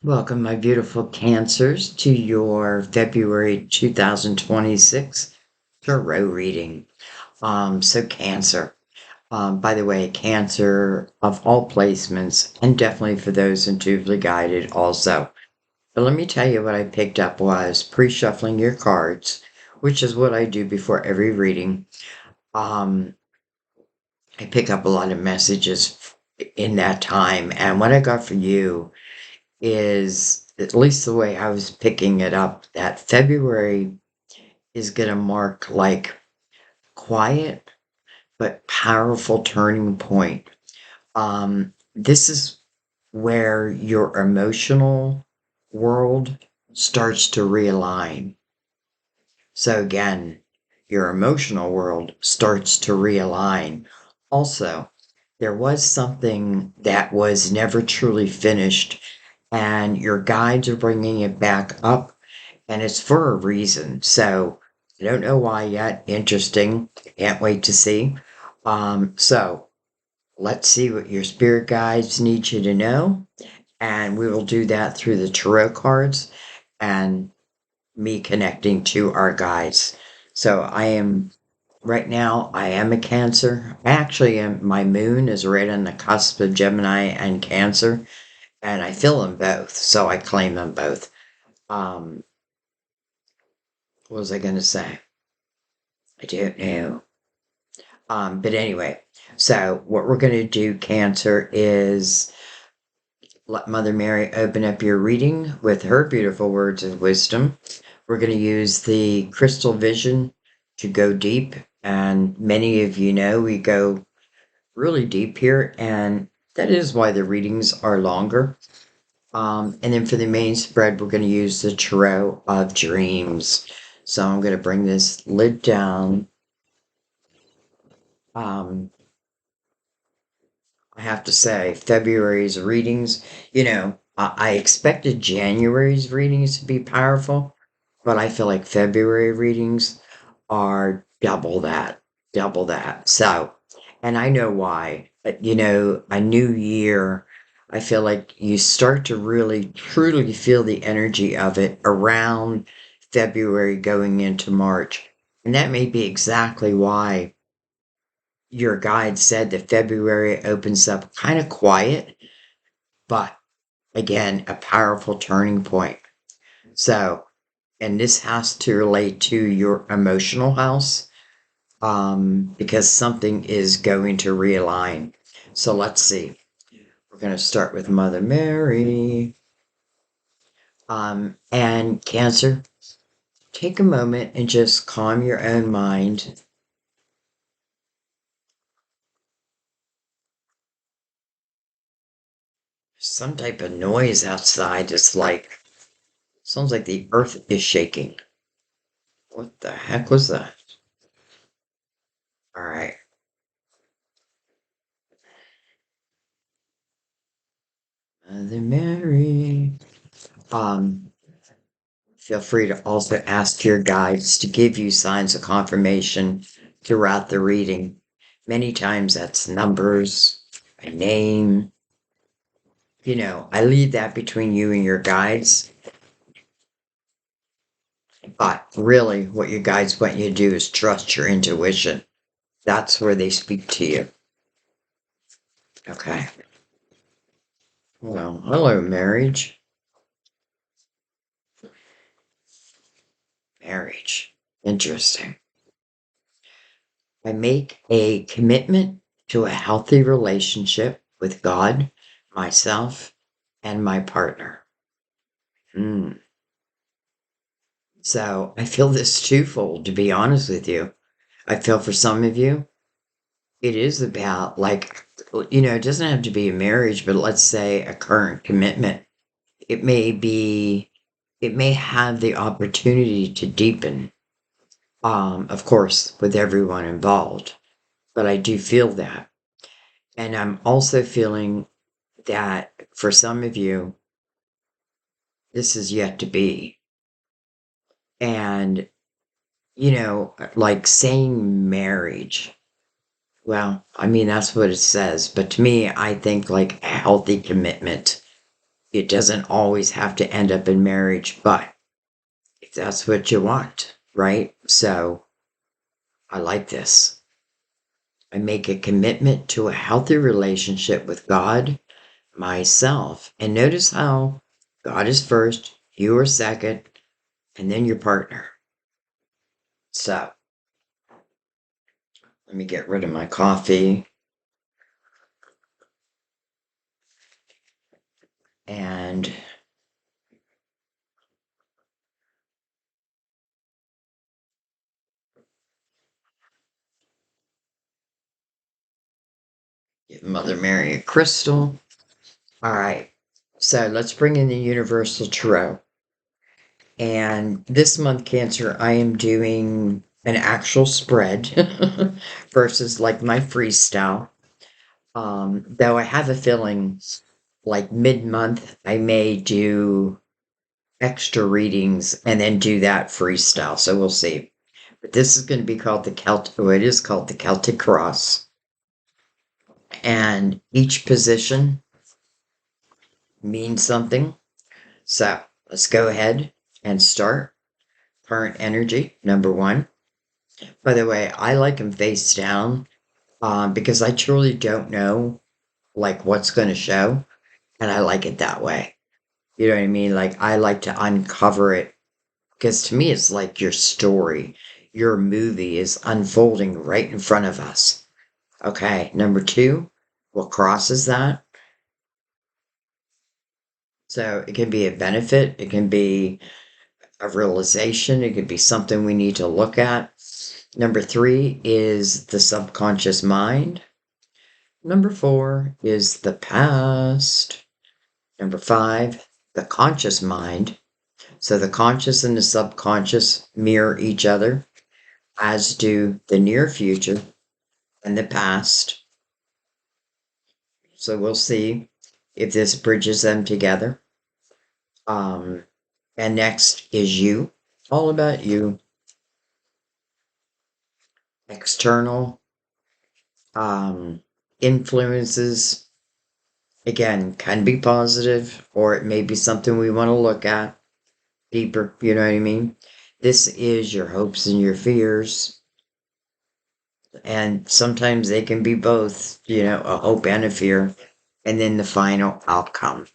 Welcome, my beautiful Cancers, to your February 2026 tarot reading. So Cancer. By the way, Cancer of all placements, and definitely for those intuitively guided also. But let me tell you what I picked up was pre-shuffling your cards, which is what I do before every reading. Um, I pick up a lot of messages in that time, and what I got for you is, at least the way I was picking it up, that February is going to mark like quiet but powerful turning point. This is where your emotional world starts to realign. So again, your emotional world starts to realign. Also, there was something that was never truly finished, and your guides are bringing it back up, and it's for a reason. So I don't know why yet. Interesting. Can't wait to see. So let's see what your spirit guides need you to know, and we will do that through the tarot cards and me connecting to our guides. So I am right now, I am a Cancer. I actually am, my moon is right on the cusp of Gemini and Cancer, and I feel them both, so I claim them both. Um, what was I going to say? I don't know. But anyway, so what we're going to do, Cancer, is let Mother Mary open up your reading with her beautiful words of wisdom. We're going to use the crystal vision to go deep, and many of you know we go really deep here, and that is why the readings are longer. And then for the main spread, we're going to use the Tarot of Dreams. So I'm going to bring this lid down. Um, I have to say, February's readings, I expected January's readings to be powerful, but I feel like February readings are double that, double that. So, and I know why. But, a new year, I feel like you start to really truly feel the energy of it around February going into March. And that may be exactly why your guide said that February opens up kind of quiet, but again, a powerful turning point. So, and this has to relate to your emotional house, because something is going to realign. So let's see. We're going to start with Mother Mary. And Cancer, take a moment and just calm your own mind. Some type of noise outside. It's like, sounds like the earth is shaking. What the heck was that? All right. Mother Mary. Um, Feel free to also ask your guides to give you signs of confirmation throughout the reading. Many times that's numbers, a name. I leave that between you and your guides. But really, what your guides want you to do is trust your intuition. That's where they speak to you. Okay. Well, hello, marriage. Marriage. Interesting. I make a commitment to a healthy relationship with God, myself, and my partner. Mm. So I feel this twofold, to be honest with you. I feel for some of you, it is about like, it doesn't have to be a marriage, but let's say a current commitment. It may be, it may have the opportunity to deepen, of course, with everyone involved. But I do feel that. And I'm also feeling that for some of you, this is yet to be. And, like saying marriage, well, I mean, that's what it says. But to me, I think like a healthy commitment It doesn't always have to end up in marriage, but if that's what you want, right? So I like this. I make a commitment to a healthy relationship with God, myself. And notice how God is first, you are second, and then your partner. So let me get rid of my coffee. And give Mother Mary a crystal. All right. So let's bring in the Universal Tarot. And this month, Cancer, I am doing an actual spread versus like my freestyle. Though I have a feeling like mid-month, I may do extra readings and then do that freestyle. So we'll see. But this is going to be called the it is called the Celtic Cross. And each position means something. So let's go ahead and start. Current energy, number one. By the way, I like them face down because I truly don't know like what's going to show. And I like it that way. You know what I mean? Like I like to uncover it because to me it's like your story, your movie is unfolding right in front of us. Okay, number two, what crosses that? So it can be a benefit, it can be a realization, it could be something we need to look at. Number three is the subconscious mind. Number four is the past. Number five, the conscious mind. So the conscious and the subconscious mirror each other, as do the near future and the past. So we'll see if this bridges them together. Um, and next is you, all about you, external um, influences. Again, can be positive, or it may be something we want to look at deeper. You know what I mean? This is your hopes and your fears. And sometimes they can be both, a hope and a fear. And then the final outcome.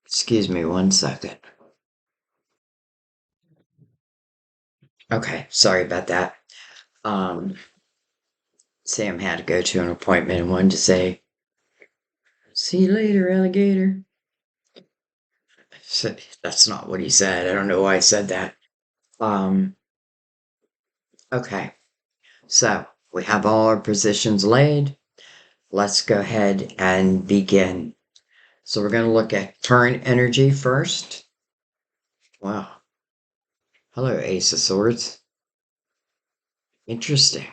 Excuse me 1 second. Okay, sorry about that. Um, Sam had to go to an appointment and wanted to say, "See you later, alligator." So, that's not what he said. I don't know why I said that. Um, okay, so we have all our positions laid. Let's go ahead and begin. So we're going to look at current energy first. Wow. Hello, Ace of Swords. Interesting.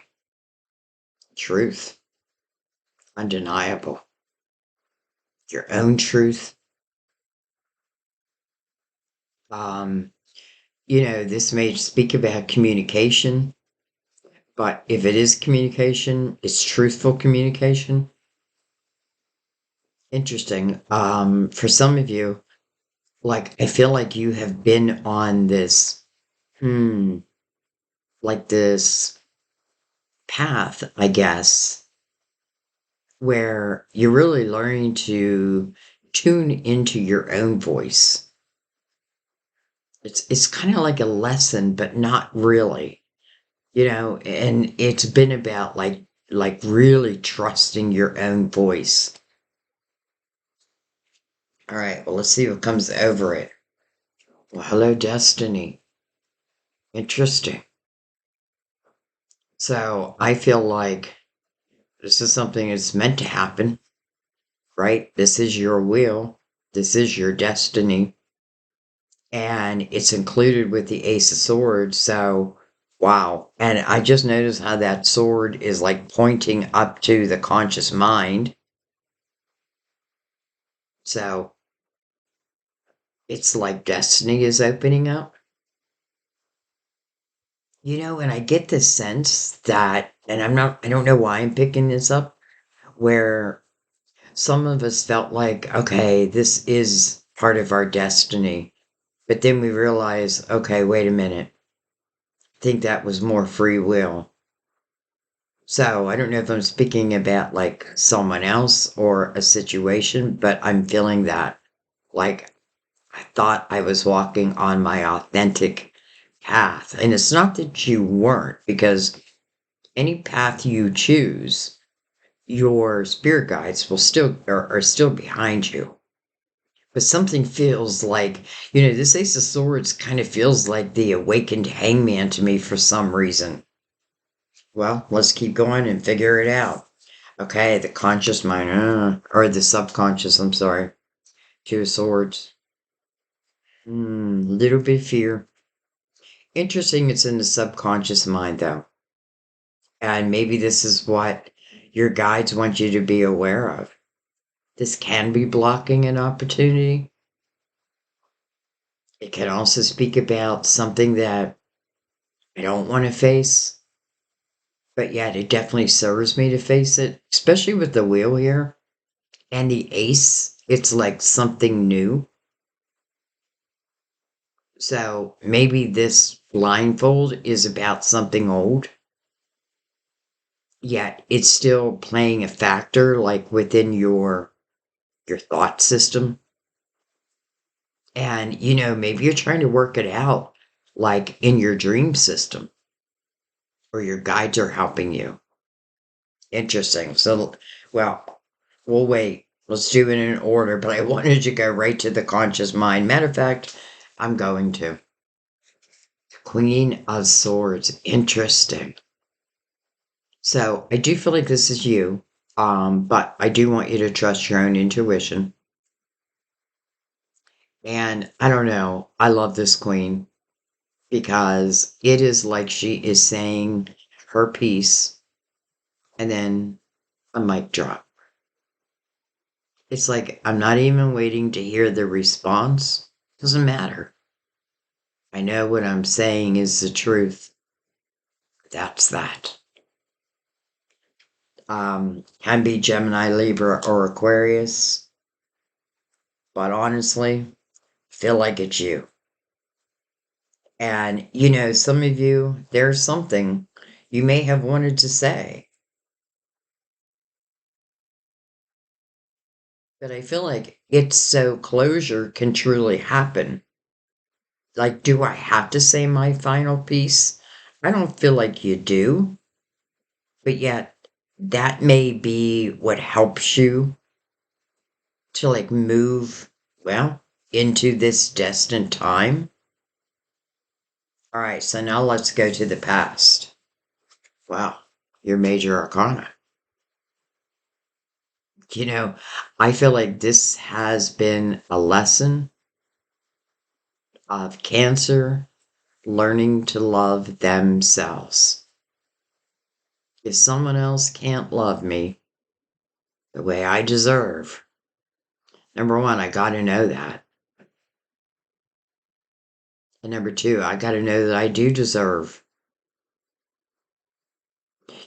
Truth. Undeniable. Your own truth. Um, this may speak about communication, but if it is communication, it's truthful communication. Interesting. For some of you, like I feel like you have been on this, like this path, I guess, where you're really learning to tune into your own voice. It's kind of like a lesson, but not really, and it's been about like really trusting your own voice. All right, well, let's see what comes over it. Well, hello, Destiny. Interesting. So I feel like this is something that's meant to happen, right? This is your will. This is your destiny. And it's included with the Ace of Swords. So, wow. And I just noticed how that sword is like pointing up to the conscious mind. So, it's like destiny is opening up. And I get this sense that, and I don't know why I'm picking this up, where some of us felt like, okay, this is part of our destiny. But then we realize, okay, wait a minute. I think that was more free will. So I don't know if I'm speaking about like someone else or a situation, but I'm feeling that like I thought I was walking on my authentic path. And it's not that you weren't, because any path you choose, your spirit guides will still are still behind you. But something feels like, this Ace of Swords kind of feels like the awakened hangman to me for some reason. Well, let's keep going and figure it out. Okay, the conscious mind, or the subconscious, I'm sorry. Two of Swords. Little bit fear. Interesting, it's in the subconscious mind, though. And maybe this is what your guides want you to be aware of. This can be blocking an opportunity. It can also speak about something that I don't want to face, but yet it definitely serves me to face it, especially with the wheel here and the ace. It's like something new. So maybe this blindfold is about something old, yet it's still playing a factor like within your thought system. And maybe you're trying to work it out like in your dream system, or your guides are helping you. Interesting. So, well, we'll wait. Let's do it in order, but I wanted to go right to the conscious mind. Matter of fact, I'm going to. Queen of Swords. Interesting. So I do feel like this is you, but I do want you to trust your own intuition. And I don't know, I love this queen because it is like she is saying her piece and then a mic drop. It's like I'm not even waiting to hear the response. Doesn't matter. I know what I'm saying is the truth. That's that. Can be Gemini, Libra, or Aquarius. But honestly, feel like it's you. And, some of you, there's something you may have wanted to say. But I feel like it's so closure can truly happen. Like, do I have to say my final piece? I don't feel like you do. But yet, that may be what helps you to like move, well, into this destined time. All right, so now let's go to the past. Wow, your major arcana. I feel like this has been a lesson of Cancer learning to love themselves. If someone else can't love me the way I deserve, number one, I got to know that. And number two, I got to know that I do deserve.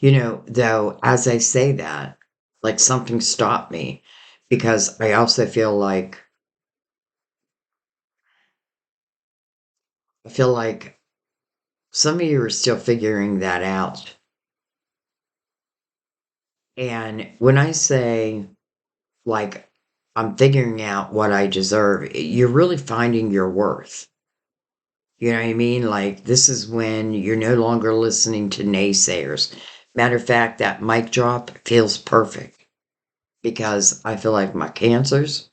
Though, as I say that, like something stopped me because I also I feel like some of you are still figuring that out. And when I say, like, I'm figuring out what I deserve, you're really finding your worth. You know what I mean? Like, this is when you're no longer listening to naysayers. Matter of fact, that mic drop feels perfect because I feel like my cancers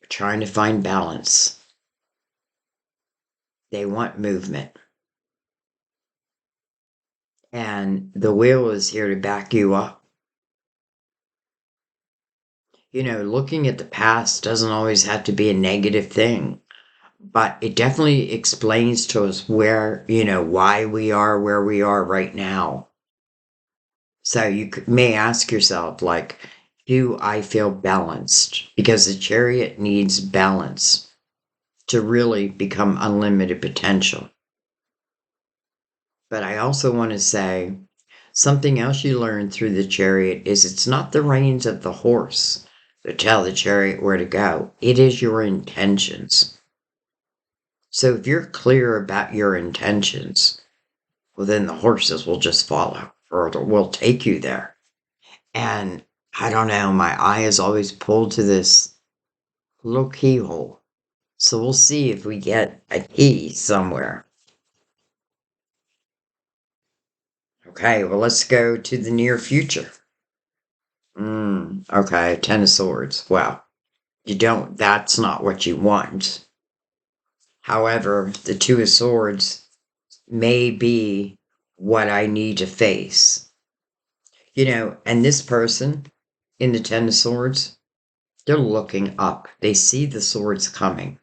are trying to find balance. They want movement. And the wheel is here to back you up. Looking at the past doesn't always have to be a negative thing, but it definitely explains to us why we are where we are right now. So you may ask yourself, like, do I feel balanced? Because the chariot needs balance to really become unlimited potential. But I also want to say something else you learn through the chariot is it's not the reins of the horse to tell the chariot where to go. It is your intentions. So if you're clear about your intentions, well, then the horses will just follow or will take you there. And I don't know, my eye is always pulled to this little keyhole. So we'll see if we get a key somewhere. Okay, well, let's go to the near future. Okay, Ten of Swords. Well, that's not what you want. However, the Two of Swords may be what I need to face. And this person in the Ten of Swords, they're looking up. They see the swords coming.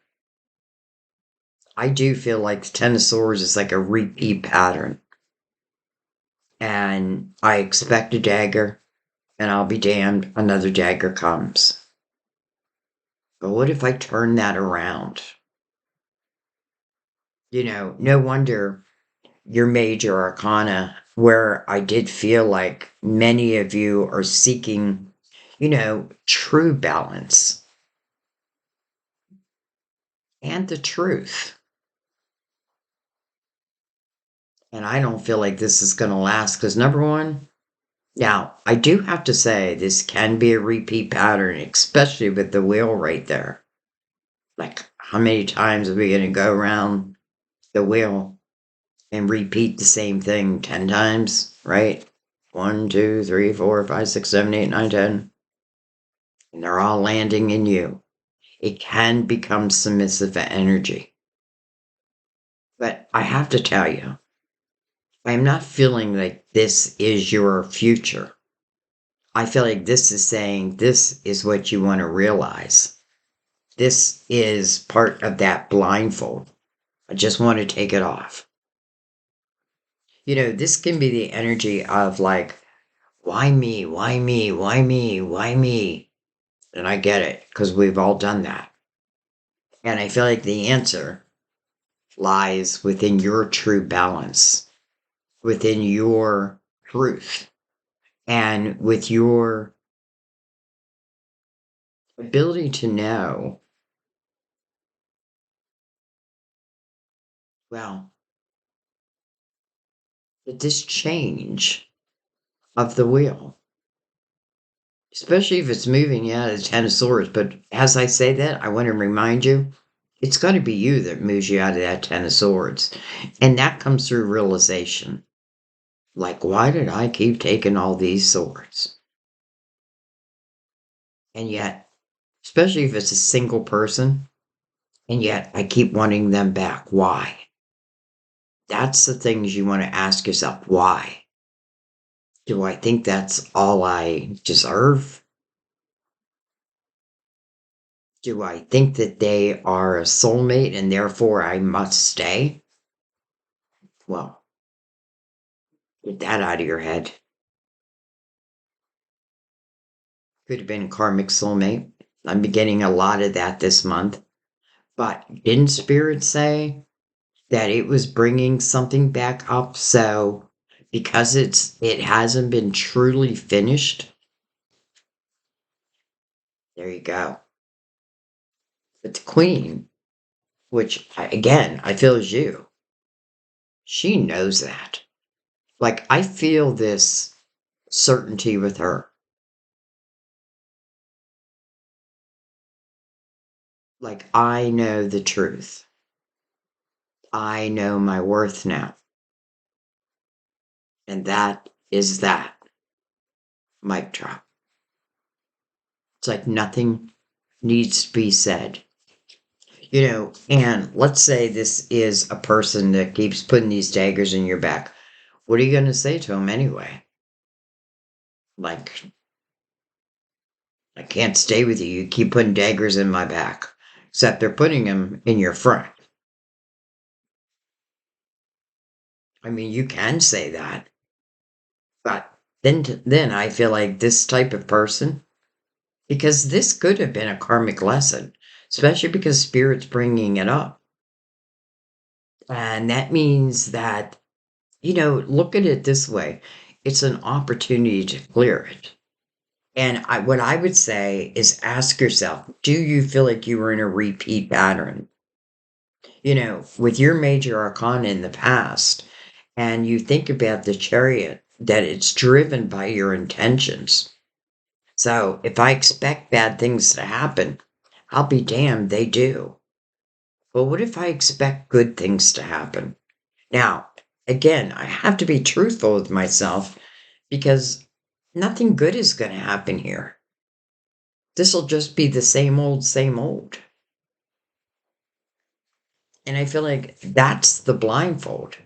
I do feel like the Ten of Swords is like a repeat pattern. And I expect a dagger, and I'll be damned, another dagger comes. But what if I turn that around? No wonder your major arcana, where I did feel like many of you are seeking, true balance and the truth. And I don't feel like this is going to last because, number one, now I do have to say this can be a repeat pattern, especially with the wheel right there. Like, how many times are we going to go around the wheel and repeat the same thing 10 times, right? 1, 2, 3, 4, 5, 6, 7, 8, 9, 10. And they're all landing in you. It can become submissive energy. But I have to tell you, I am not feeling like this is your future. I feel like this is saying this is what you want to realize. This is part of that blindfold. I just want to take it off. This can be the energy of like, why me? Why me? Why me? Why me? And I get it because we've all done that. And I feel like the answer lies within your true balance, within your truth, and with your ability to know, well, that this change of the wheel, especially if it's moving out of the Ten of Swords. But as I say that, I want to remind you, it's going to be you that moves you out of that Ten of Swords. And that comes through realization. Like, why did I keep taking all these swords? And yet, especially if it's a single person, and yet I keep wanting them back. Why? That's the things you want to ask yourself. Why? Do I think that's all I deserve? Do I think that they are a soulmate and therefore I must stay? Well, get that out of your head. Could have been a karmic soulmate. I'm getting a lot of that this month. But didn't Spirit say that it was bringing something back up? So because it hasn't been truly finished, there you go. But the Queen, which again I feel is you, she knows that. Like, I feel this certainty with her. Like, I know the truth. I know my worth now. And that is that. Mic drop. It's like nothing needs to be said. And let's say this is a person that keeps putting these daggers in your back. What are you going to say to him anyway? Like, I can't stay with you. You keep putting daggers in my back. Except they're putting them in your front. I mean, you can say that. But then I feel like this type of person, because this could have been a karmic lesson, especially because Spirit's bringing it up. And that means that, look at it this way. It's an opportunity to clear it. And what I would say is ask yourself, do you feel like you were in a repeat pattern? With your major arcana in the past, and you think about the chariot, that it's driven by your intentions. So if I expect bad things to happen, I'll be damned, they do. But what if I expect good things to happen? Now, again, I have to be truthful with myself because nothing good is going to happen here. This will just be the same old, same old. And I feel like that's the blindfold.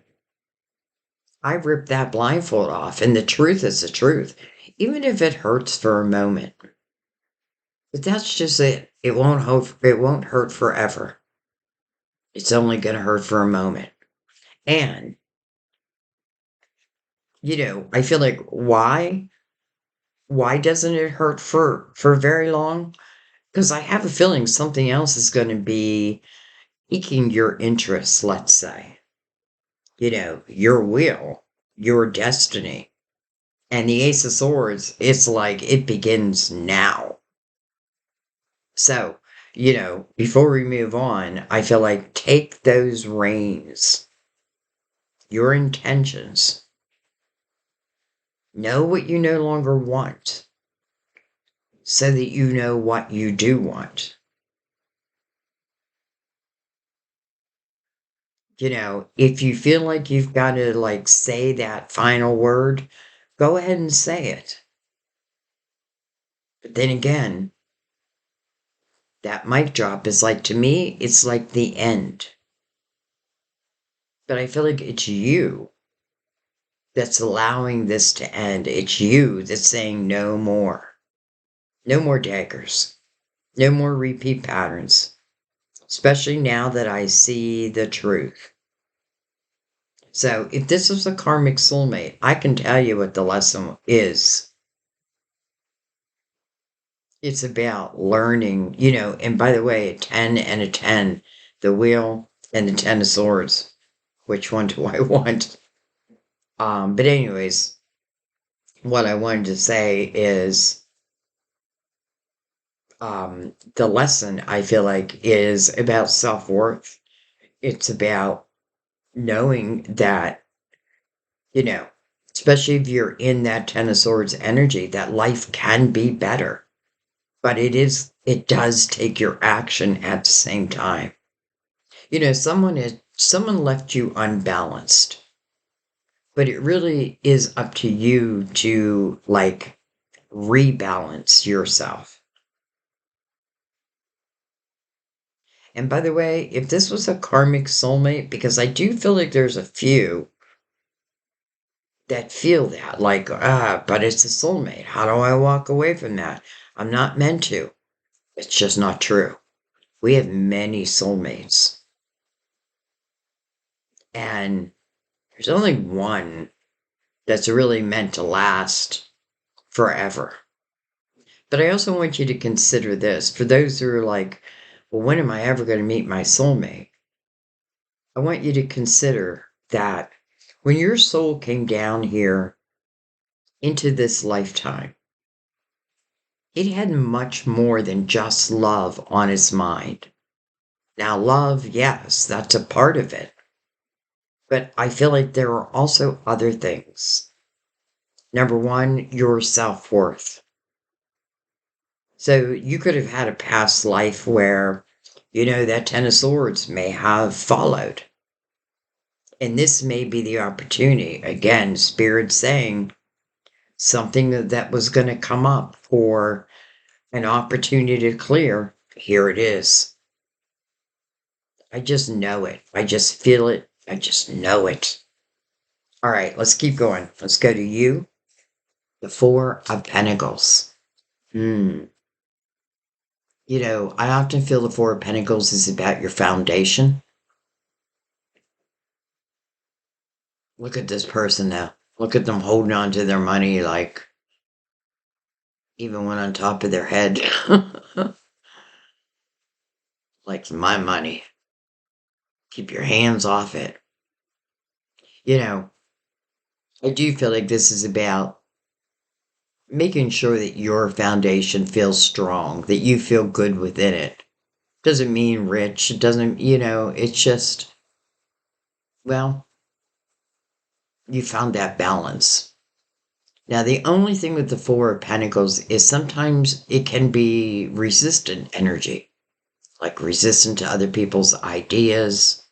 I ripped that blindfold off, and the truth is the truth, even if it hurts for a moment. But that's just it. It won't hurt. It won't hurt forever. It's only going to hurt for a moment. And I feel like why doesn't it hurt for very long? Because I have a feeling something else is going to be piquing your interest. Let's say, your will, your destiny. And the Ace of Swords, it's like it begins now. So, before we move on, I feel like take those reins, your intentions. Know what you no longer want so that you know what you do want. If you feel like you've got to like say that final word, go ahead and say it. But then again, that mic drop is like, to me, it's like the end. But I feel like it's you that's allowing this to end. It's you that's saying no more. No more daggers. No more repeat patterns. Especially now that I see the truth. So if this was a karmic soulmate, I can tell you what the lesson is. It's about learning, and by the way, a 10 and a 10, the wheel and the 10 of swords. Which one do I want? But anyways, what I wanted to say is the lesson, I feel like, is about self-worth. It's about knowing that, especially if you're in that 10 of swords energy, that life can be better. But it does take your action at the same time. Someone left you unbalanced, but it really is up to you to like rebalance yourself. And by the way, if this was a karmic soulmate, because I do feel like there's a few that feel that, like, but it's a soulmate. How do I walk away from that? I'm not meant to. It's just not true. We have many soulmates. And there's only one that's really meant to last forever. But I also want you to consider this for those who are like, well, when am I ever going to meet my soulmate? I want you to consider that when your soul came down here into this lifetime, it had much more than just love on its mind. Now, love, yes, that's a part of it. But I feel like there are also other things. Number one, your self-worth. So you could have had a past life where, that 10 of swords may have followed. And this may be the opportunity. Again, Spirit saying something that was going to come up for an opportunity to clear. Here it is. I just know it. I just feel it. I just know it. All right, let's keep going. Let's go to you, the Four of Pentacles. I often feel the Four of Pentacles is about your foundation. Look at this person now. Look at them holding on to their money like even one on top of their head. Like my money. Keep your hands off it. I do feel like this is about making sure that your foundation feels strong, that you feel good within it. Doesn't mean rich. It doesn't, it's just, well, you found that balance. Now, the only thing with the Four of Pentacles is sometimes it can be resistant energy, like resistant to other people's ideas.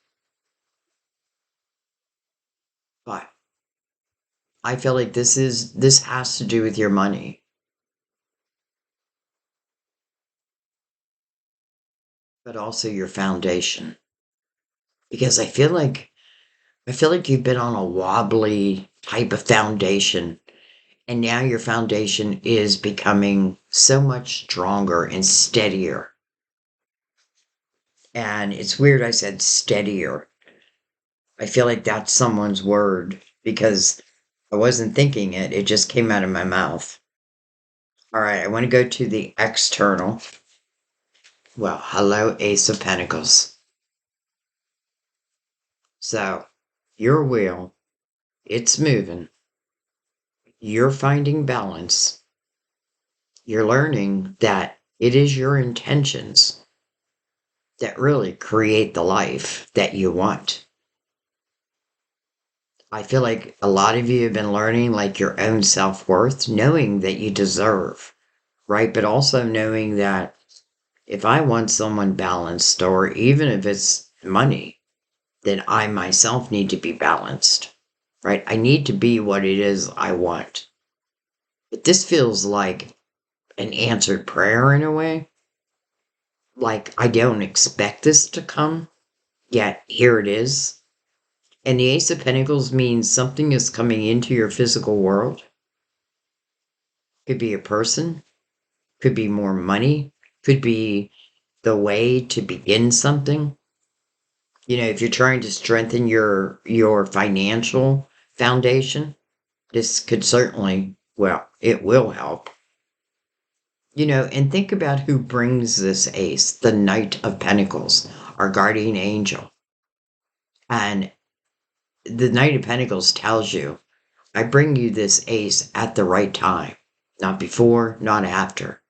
But I feel like this has to do with your money, but also your foundation. Because I feel like you've been on a wobbly type of foundation, and now your foundation is becoming so much stronger and steadier. And it's weird I said steadier. I feel like that's someone's word because I wasn't thinking it, it just came out of my mouth. All right, I want to go to the external. Well, hello, Ace of Pentacles. So, your wheel, it's moving. You're finding balance. You're learning that it is your intentions that really create the life that you want. I feel like a lot of you have been learning like your own self-worth, knowing that you deserve, right? But also knowing that if I want someone balanced, or even if it's money, then I myself need to be balanced, right? I need to be what it is I want. But this feels like an answered prayer in a way. Like I don't expect this to come, yet here it is. And the Ace of Pentacles means something is coming into your physical world. Could be a person, could be more money, could be the way to begin something. If you're trying to strengthen your financial foundation, this could certainly, well, it will help. And think about who brings this ace, the Knight of Pentacles, our guardian angel. And the Knight of Pentacles tells you, I bring you this ace at the right time, not before, not after.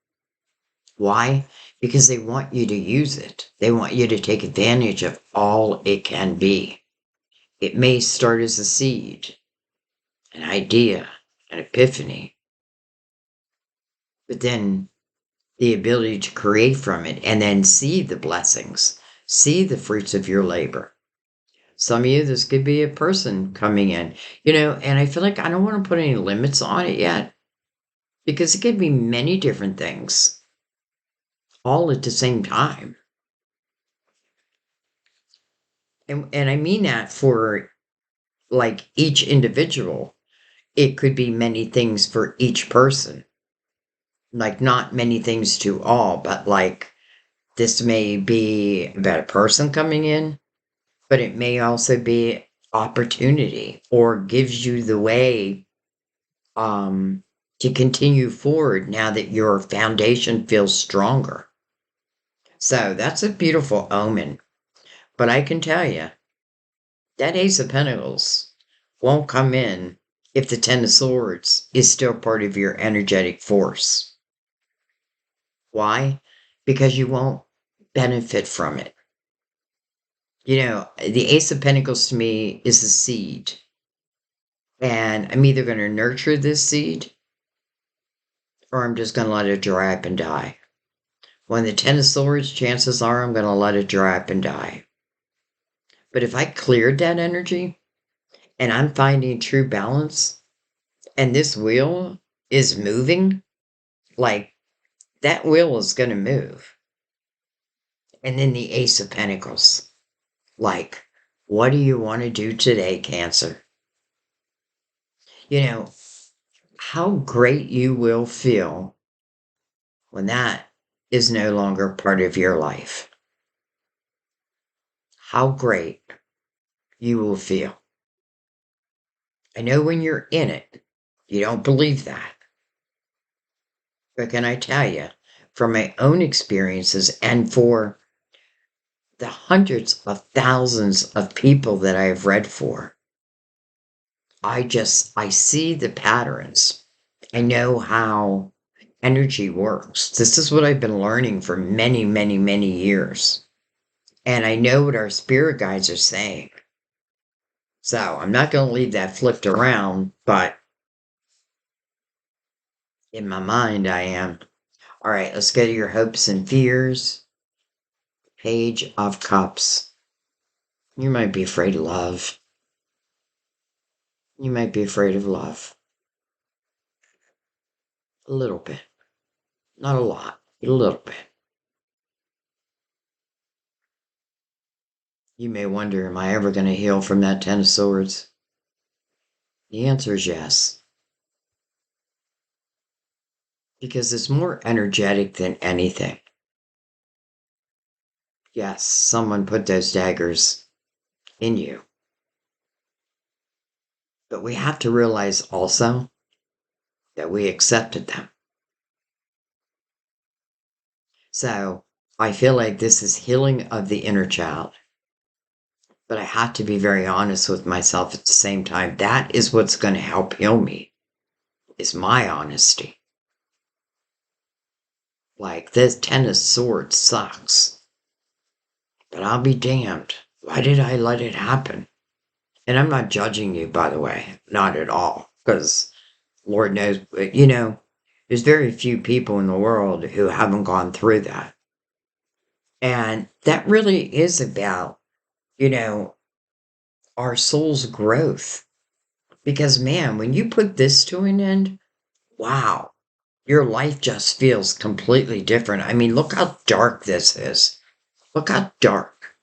Why? Because they want you to use it. They want you to take advantage of all it can be. It may start as a seed, an idea, an epiphany, but then the ability to create from it and then see the blessings, see the fruits of your labor. Some of you, this could be a person coming in, and I feel like I don't want to put any limits on it yet because it could be many different things all at the same time. And I mean that for like each individual. It could be many things for each person. Like not many things to all, but like this may be about a person coming in, but it may also be opportunity or gives you the way to continue forward now that your foundation feels stronger. So that's a beautiful omen. But I can tell you, that Ace of Pentacles won't come in if the Ten of Swords is still part of your energetic force. Why? Because you won't benefit from it. The Ace of Pentacles to me is a seed. And I'm either going to nurture this seed or I'm just going to let it dry up and die. When the Ten of Swords, chances are I'm going to let it dry up and die. But if I cleared that energy and I'm finding true balance and this wheel is moving, like that wheel is going to move. And then the Ace of Pentacles. Like, what do you want to do today, Cancer? How great you will feel when that is no longer part of your life. How great you will feel. I know when you're in it, you don't believe that. But can I tell you, from my own experiences and for the hundreds of thousands of people that I have read for, I see the patterns I know how energy works. This is what I've been learning for many, many, many years. And I know what our spirit guides are saying. So I'm not going to leave that flipped around, but in my mind, I am. All right, let's go to your hopes and fears. Page of Cups. You might be afraid of love. You might be afraid of love. A little bit. Not a lot, but a little bit. You may wonder, am I ever going to heal from that Ten of Swords? The answer is yes. Because it's more energetic than anything. Yes, someone put those daggers in you. But we have to realize also that we accepted them. So I feel like this is healing of the inner child. But I have to be very honest with myself at the same time. That is what's going to help heal me, is my honesty. Like, this Ten of Swords sucks. But I'll be damned. Why did I let it happen? And I'm not judging you, by the way. Not at all. Because Lord knows, there's very few people in the world who haven't gone through that. And that really is about, our soul's growth. Because, man, when you put this to an end, wow, your life just feels completely different. I mean, look how dark this is. Look how dark.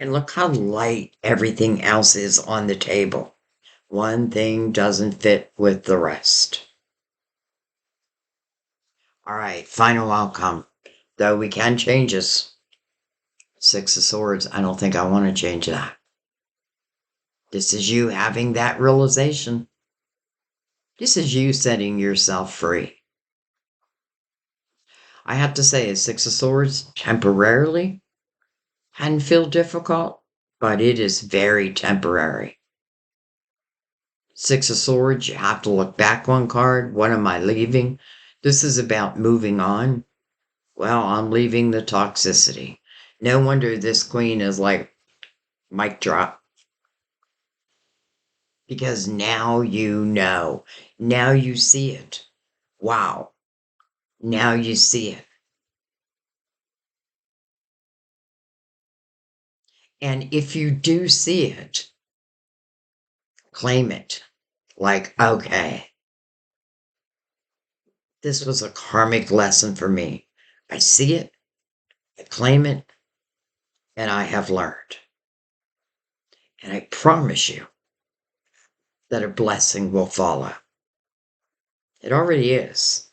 And look how light everything else is on the table. One thing doesn't fit with the rest. All right, final outcome. Though we can change this. Six of Swords, I don't think I want to change that. This is you having that realization. This is you setting yourself free. I have to say, a Six of Swords temporarily can feel difficult, but it is very temporary. Six of Swords, you have to look back one card. What am I leaving? This is about moving on. Well, I'm leaving the toxicity. No wonder this queen is like, mic drop. Because now you know. Now you see it. Wow. Now you see it. And if you do see it, claim it. Like, okay, this was a karmic lesson for me. I see it, I claim it, and I have learned. And I promise you that a blessing will follow. It already is.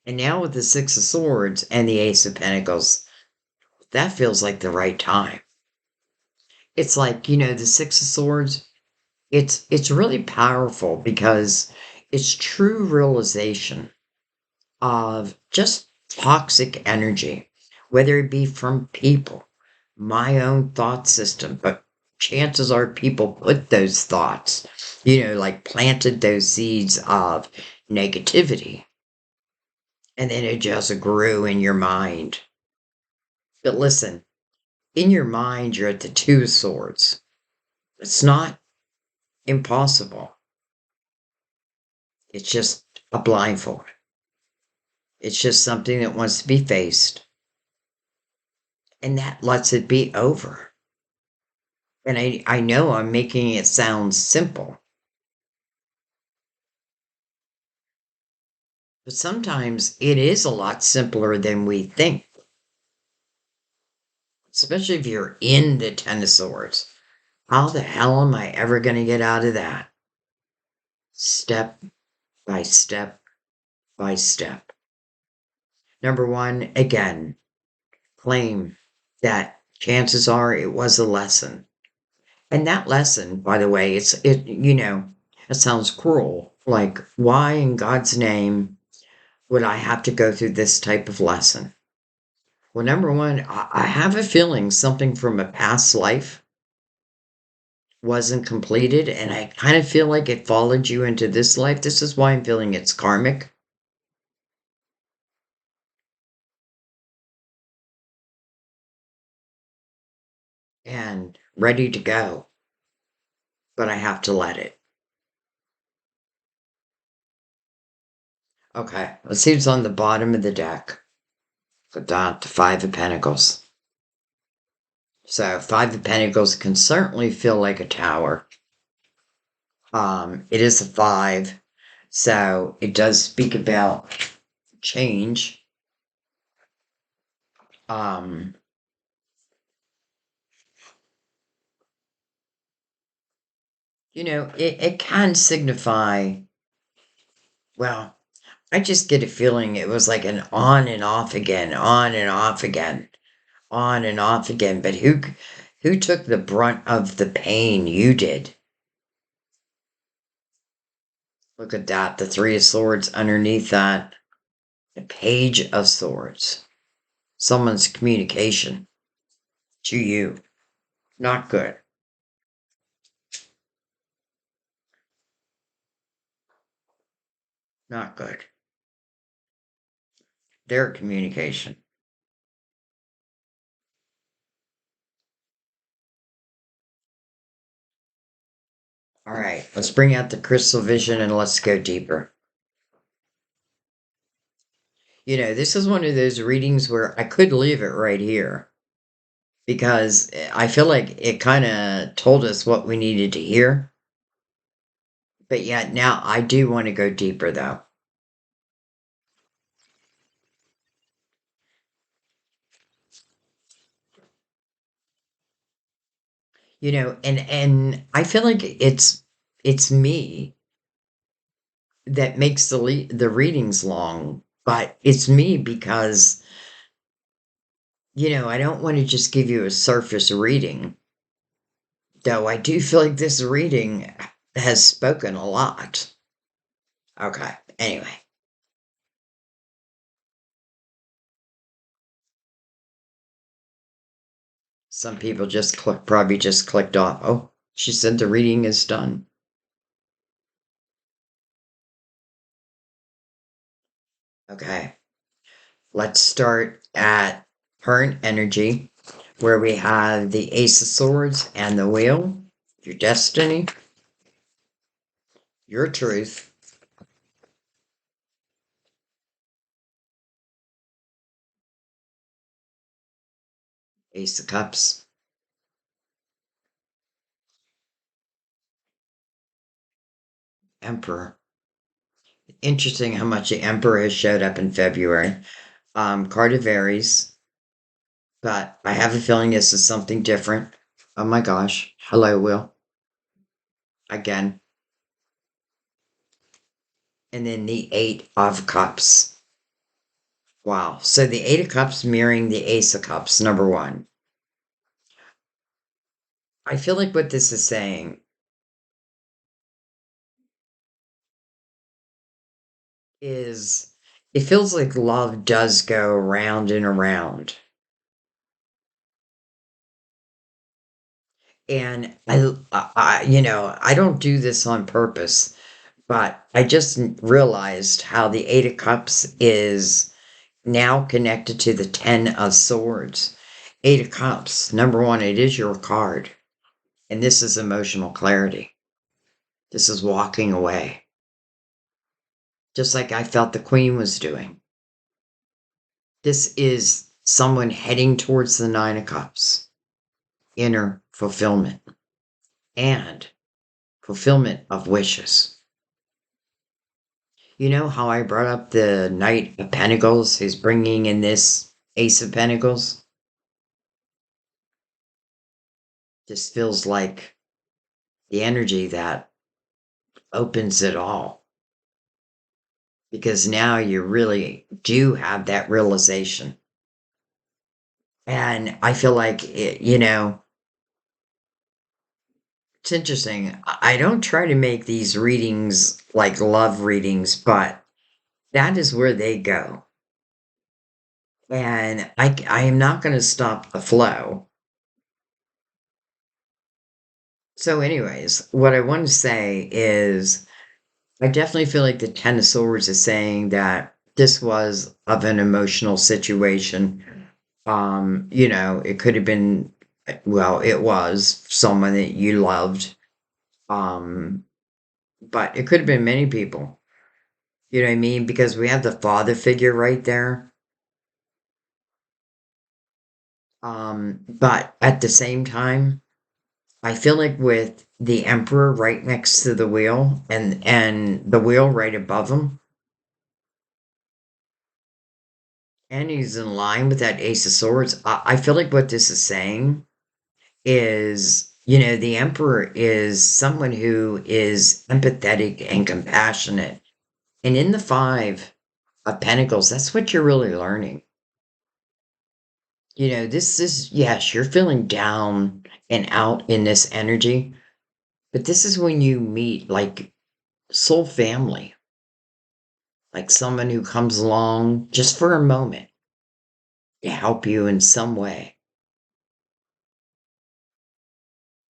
And now with the Six of Swords and the Ace of Pentacles, that feels like the right time. It's like, the Six of Swords, it's really powerful because it's true realization of just toxic energy, whether it be from people, my own thought system, but chances are people put those thoughts, like planted those seeds of negativity. And then it just grew in your mind. But listen, in your mind, you're at the Two of Swords. It's not impossible. It's just a blindfold. It's just something that wants to be faced. And that lets it be over. And I know I'm making it sound simple. But sometimes it is a lot simpler than we think. Especially if you're in the Ten of Swords. How the hell am I ever going to get out of that? Step by step by step. Number one, again, claim that chances are it was a lesson. And that lesson, by the way, it sounds cruel. Like, why in God's name would I have to go through this type of lesson? Well, number one, I have a feeling something from a past life wasn't completed, and I kind of feel like it followed you into this life. This is why I'm feeling it's karmic and ready to go, but I have to let it. Okay, let's see what's on the bottom of the deck. Put that the Five of Pentacles. So Five of Pentacles can certainly feel like a tower. It is a five, so it does speak about change. Um, it can signify, well, I just get a feeling it was like an on and off again, on and off again, on and off again. But who took the brunt of the pain? You did. Look at that, the Three of Swords underneath that, the Page of Swords. Someone's communication to you. Not good. Not good. Their communication. All right, let's bring out the crystal vision and let's go deeper. This is one of those readings where I could leave it right here because I feel like it kind of told us what we needed to hear. But yet now I do want to go deeper though. And I feel like it's me that makes the readings long, but it's me because I don't want to just give you a surface reading. Though I do feel like this reading has spoken a lot. Okay. Anyway, some people probably just clicked off. Oh, she said the reading is done. Okay. Let's start at current energy, where we have the Ace of Swords and the Wheel, your destiny, your truth, Ace of Cups, Emperor. Interesting how much the Emperor has showed up in February. Card of Aries, but I have a feeling this is something different. Oh my gosh. Hello, Will. Again. And then the Eight of Cups. Wow. So the Eight of Cups mirroring the Ace of Cups, number one. I feel like what this is saying is it feels like love does go around and around. And I don't do this on purpose, but I just realized how the Eight of Cups is now connected to the Ten of Swords. Eight of Cups, number one, it is your card. And this is emotional clarity. This is walking away. Just like I felt the Queen was doing. This is someone heading towards the Nine of Cups. Inner fulfillment. And fulfillment of wishes. You know how I brought up the Knight of Pentacles who's bringing in this Ace of Pentacles? This feels like the energy that opens it all. Because now you really do have that realization. And I feel like, it's interesting. I don't try to make these readings like love readings, but that is where they go. And I am not going to stop the flow. So, anyways, what I want to say is I definitely feel like the Ten of Swords is saying that this was of an emotional situation. It could have been, well, it was someone that you loved. Um, but it could have been many people. You know what I mean? Because we have the father figure right there. But at the same time, I feel like with the emperor right next to the wheel and the wheel right above him, and he's in line with that ace of swords, I feel like what this is saying is, the emperor is someone who is empathetic and compassionate. And in the five of pentacles, that's what you're really learning. This is, yes, you're feeling down and out in this energy, but this is when you meet like soul family, like someone who comes along just for a moment to help you in some way,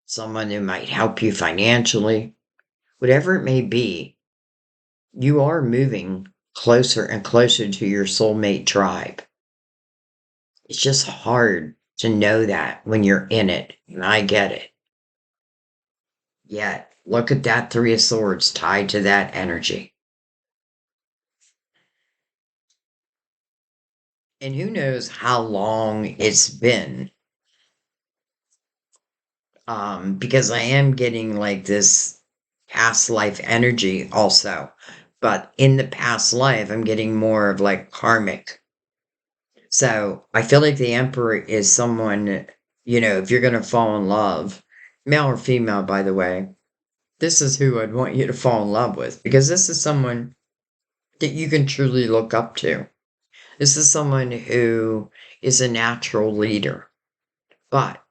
someone who might help you financially, whatever it may be. You are moving closer and closer to your soulmate tribe. It's just hard to know that when you're in it, and I get it. Yet, look at that Three of Swords tied to that energy. And who knows how long it's been. Because I am getting like this past life energy also. But in the past life, I'm getting more of like karmic. So I feel like the Emperor is someone, if you're going to fall in love, male or female, by the way, this is who I'd want you to fall in love with because this is someone that you can truly look up to. This is someone who is a natural leader, but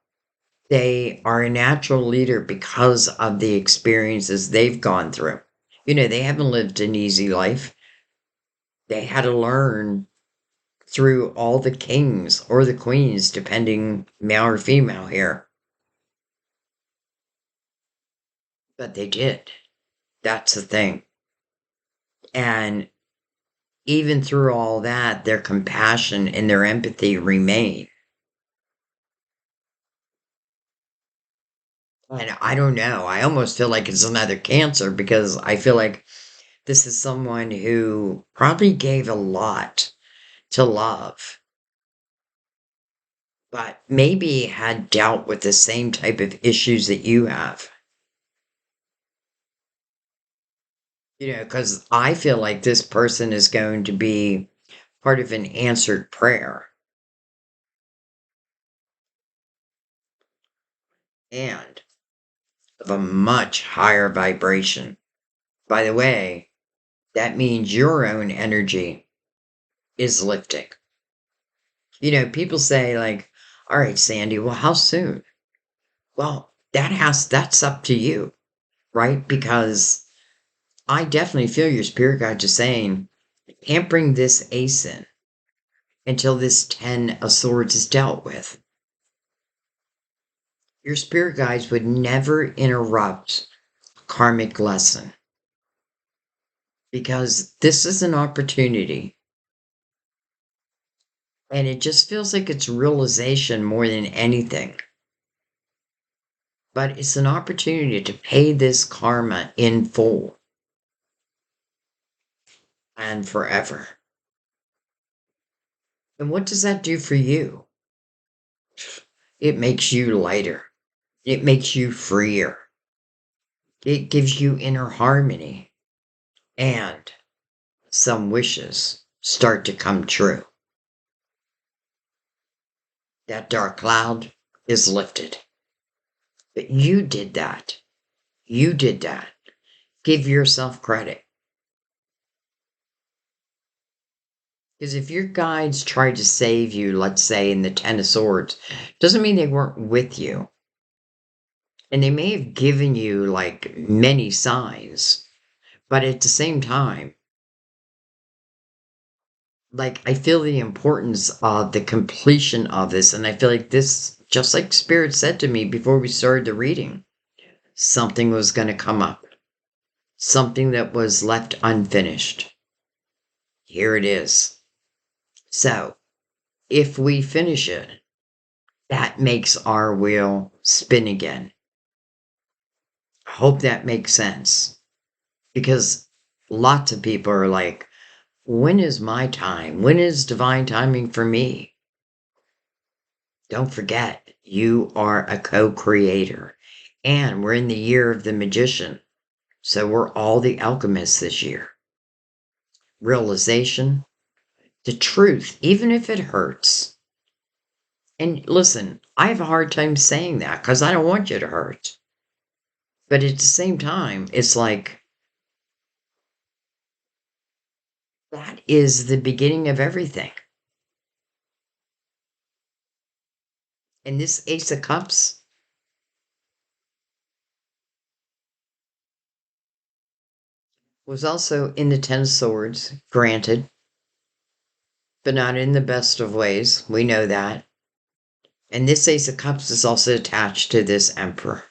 they are a natural leader because of the experiences they've gone through. They haven't lived an easy life. They had to learn through all the kings or the queens, depending male or female here. But they did. That's the thing. And even through all that, their compassion and their empathy remain. And I don't know. I almost feel like it's another Cancer because I feel like this is someone who probably gave a lot to love, but maybe had dealt with the same type of issues that you have. Because I feel like this person is going to be part of an answered prayer and of a much higher vibration. By the way, that means your own energy is lifting. People say, like, all right, Sandy, well, how soon? Well, that's up to you, right? Because I definitely feel your spirit guide just saying, can't bring this ace in until this 10 of swords is dealt with. Your spirit guides would never interrupt a karmic lesson because this is an opportunity. And it just feels like it's realization more than anything. But it's an opportunity to pay this karma in full and forever. And what does that do for you? It makes you lighter. It makes you freer. It gives you inner harmony. And some wishes start to come true. That dark cloud is lifted. But you did that. You did that. Give yourself credit. Because if your guides tried to save you, let's say in the Ten of Swords, doesn't mean they weren't with you. And they may have given you like many signs, but at the same time, like I feel the importance of the completion of this. And I feel like this, just like Spirit said to me before we started the reading, something was going to come up, something that was left unfinished. Here it is. So, if we finish it, that makes our wheel spin again. I hope that makes sense. Because lots of people are like, when is my time? When is divine timing for me? Don't forget, you are a co-creator. And we're in the year of the magician. So we're all the alchemists this year. Realization, the truth, even if it hurts. And listen, I have a hard time saying that because I don't want you to hurt. But at the same time, it's like, that is the beginning of everything. And this Ace of Cups was also in the Ten of Swords, granted, but not in the best of ways. We know that. And this Ace of Cups is also attached to this Emperor,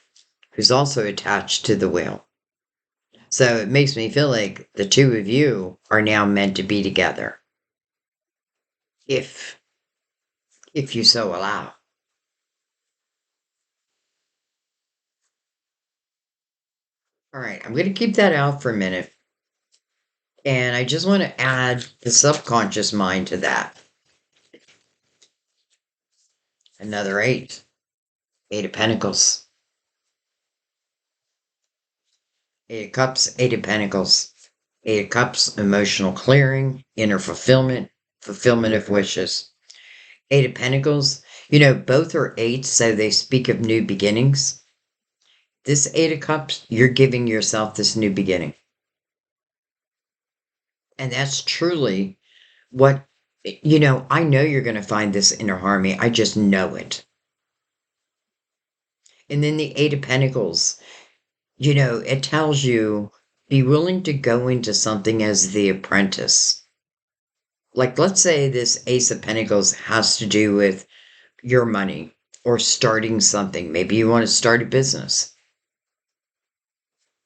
who's also attached to the Wheel. So it makes me feel like the two of you are now meant to be together. If you so allow. All right, I'm going to keep that out for a minute. And I just want to add the subconscious mind to that. Another 8. 8 of Pentacles. 8 of Cups, 8 of Pentacles. 8 of Cups, emotional clearing, inner fulfillment, fulfillment of wishes. 8 of Pentacles, both are 8, so they speak of new beginnings. This 8 of Cups, you're giving yourself this new beginning. And that's truly what, I know you're going to find this inner harmony. I just know it. And then the 8 of Pentacles, it tells you, be willing to go into something as the apprentice. Like, let's say this Ace of Pentacles has to do with your money or starting something. Maybe you want to start a business.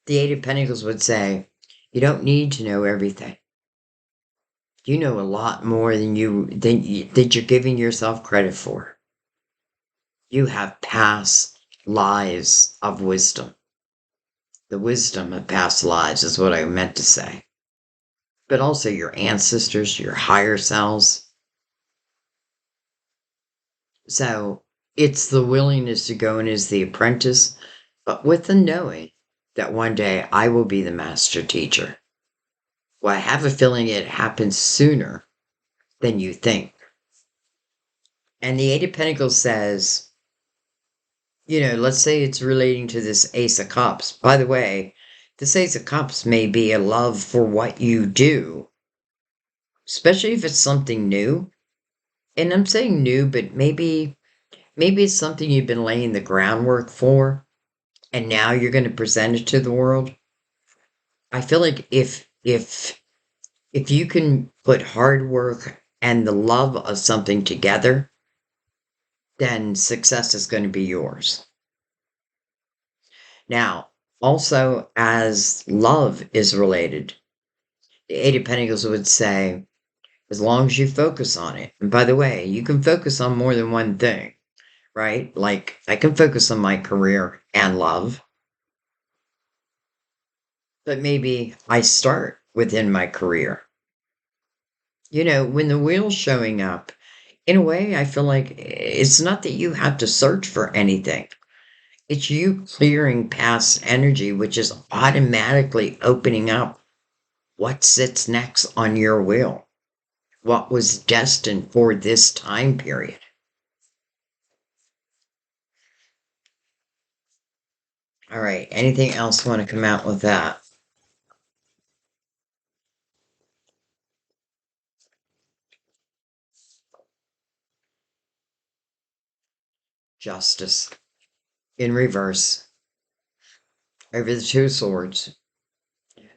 The 8 of Pentacles would say, you don't need to know everything. You know a lot more than that you're giving yourself credit for. You have past lives of wisdom. The wisdom of past lives is what I meant to say. But also your ancestors, your higher selves. So it's the willingness to go in as the apprentice, but with the knowing that one day I will be the master teacher. Well, I have a feeling it happens sooner than you think. And the 8 of Pentacles says, let's say it's relating to this Ace of Cups. By the way, this Ace of Cups may be a love for what you do, especially if it's something new. And I'm saying new, but maybe it's something you've been laying the groundwork for, and now you're going to present it to the world. I feel like if you can put hard work and the love of something together, then success is going to be yours. Now, also as love is related, the 8 of Pentacles would say, as long as you focus on it. And by the way, you can focus on more than one thing, right? Like, I can focus on my career and love. But maybe I start within my career. When the wheel's showing up, in a way, I feel like it's not that you have to search for anything. It's you clearing past energy, which is automatically opening up what sits next on your wheel, what was destined for this time period. All right, anything else want to come out with that? Justice in reverse over the 2 swords.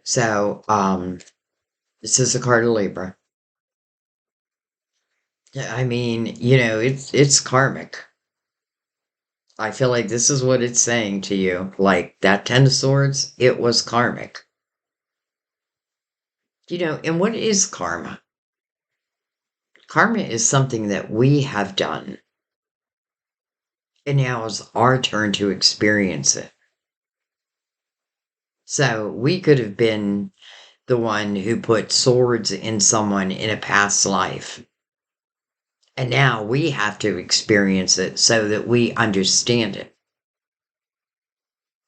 So, this is a card of Libra. I mean, it's karmic. I feel like this is what it's saying to you. Like that Ten of Swords, it was karmic. And what is karma? Karma is something that we have done, and now it's our turn to experience it. So we could have been the one who put swords in someone in a past life. And now we have to experience it so that we understand it.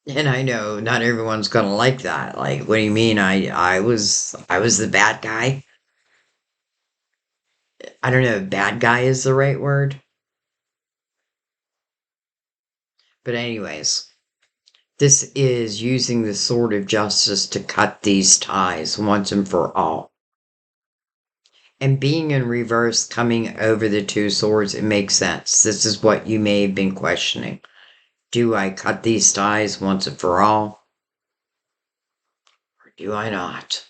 And I know not everyone's gonna like that. Like, what do you mean? I was the bad guy? I don't know if bad guy is the right word. But anyways, this is using the sword of justice to cut these ties once and for all. And being in reverse, coming over the two swords, it makes sense. This is what you may have been questioning. Do I cut these ties once and for all? Or do I not?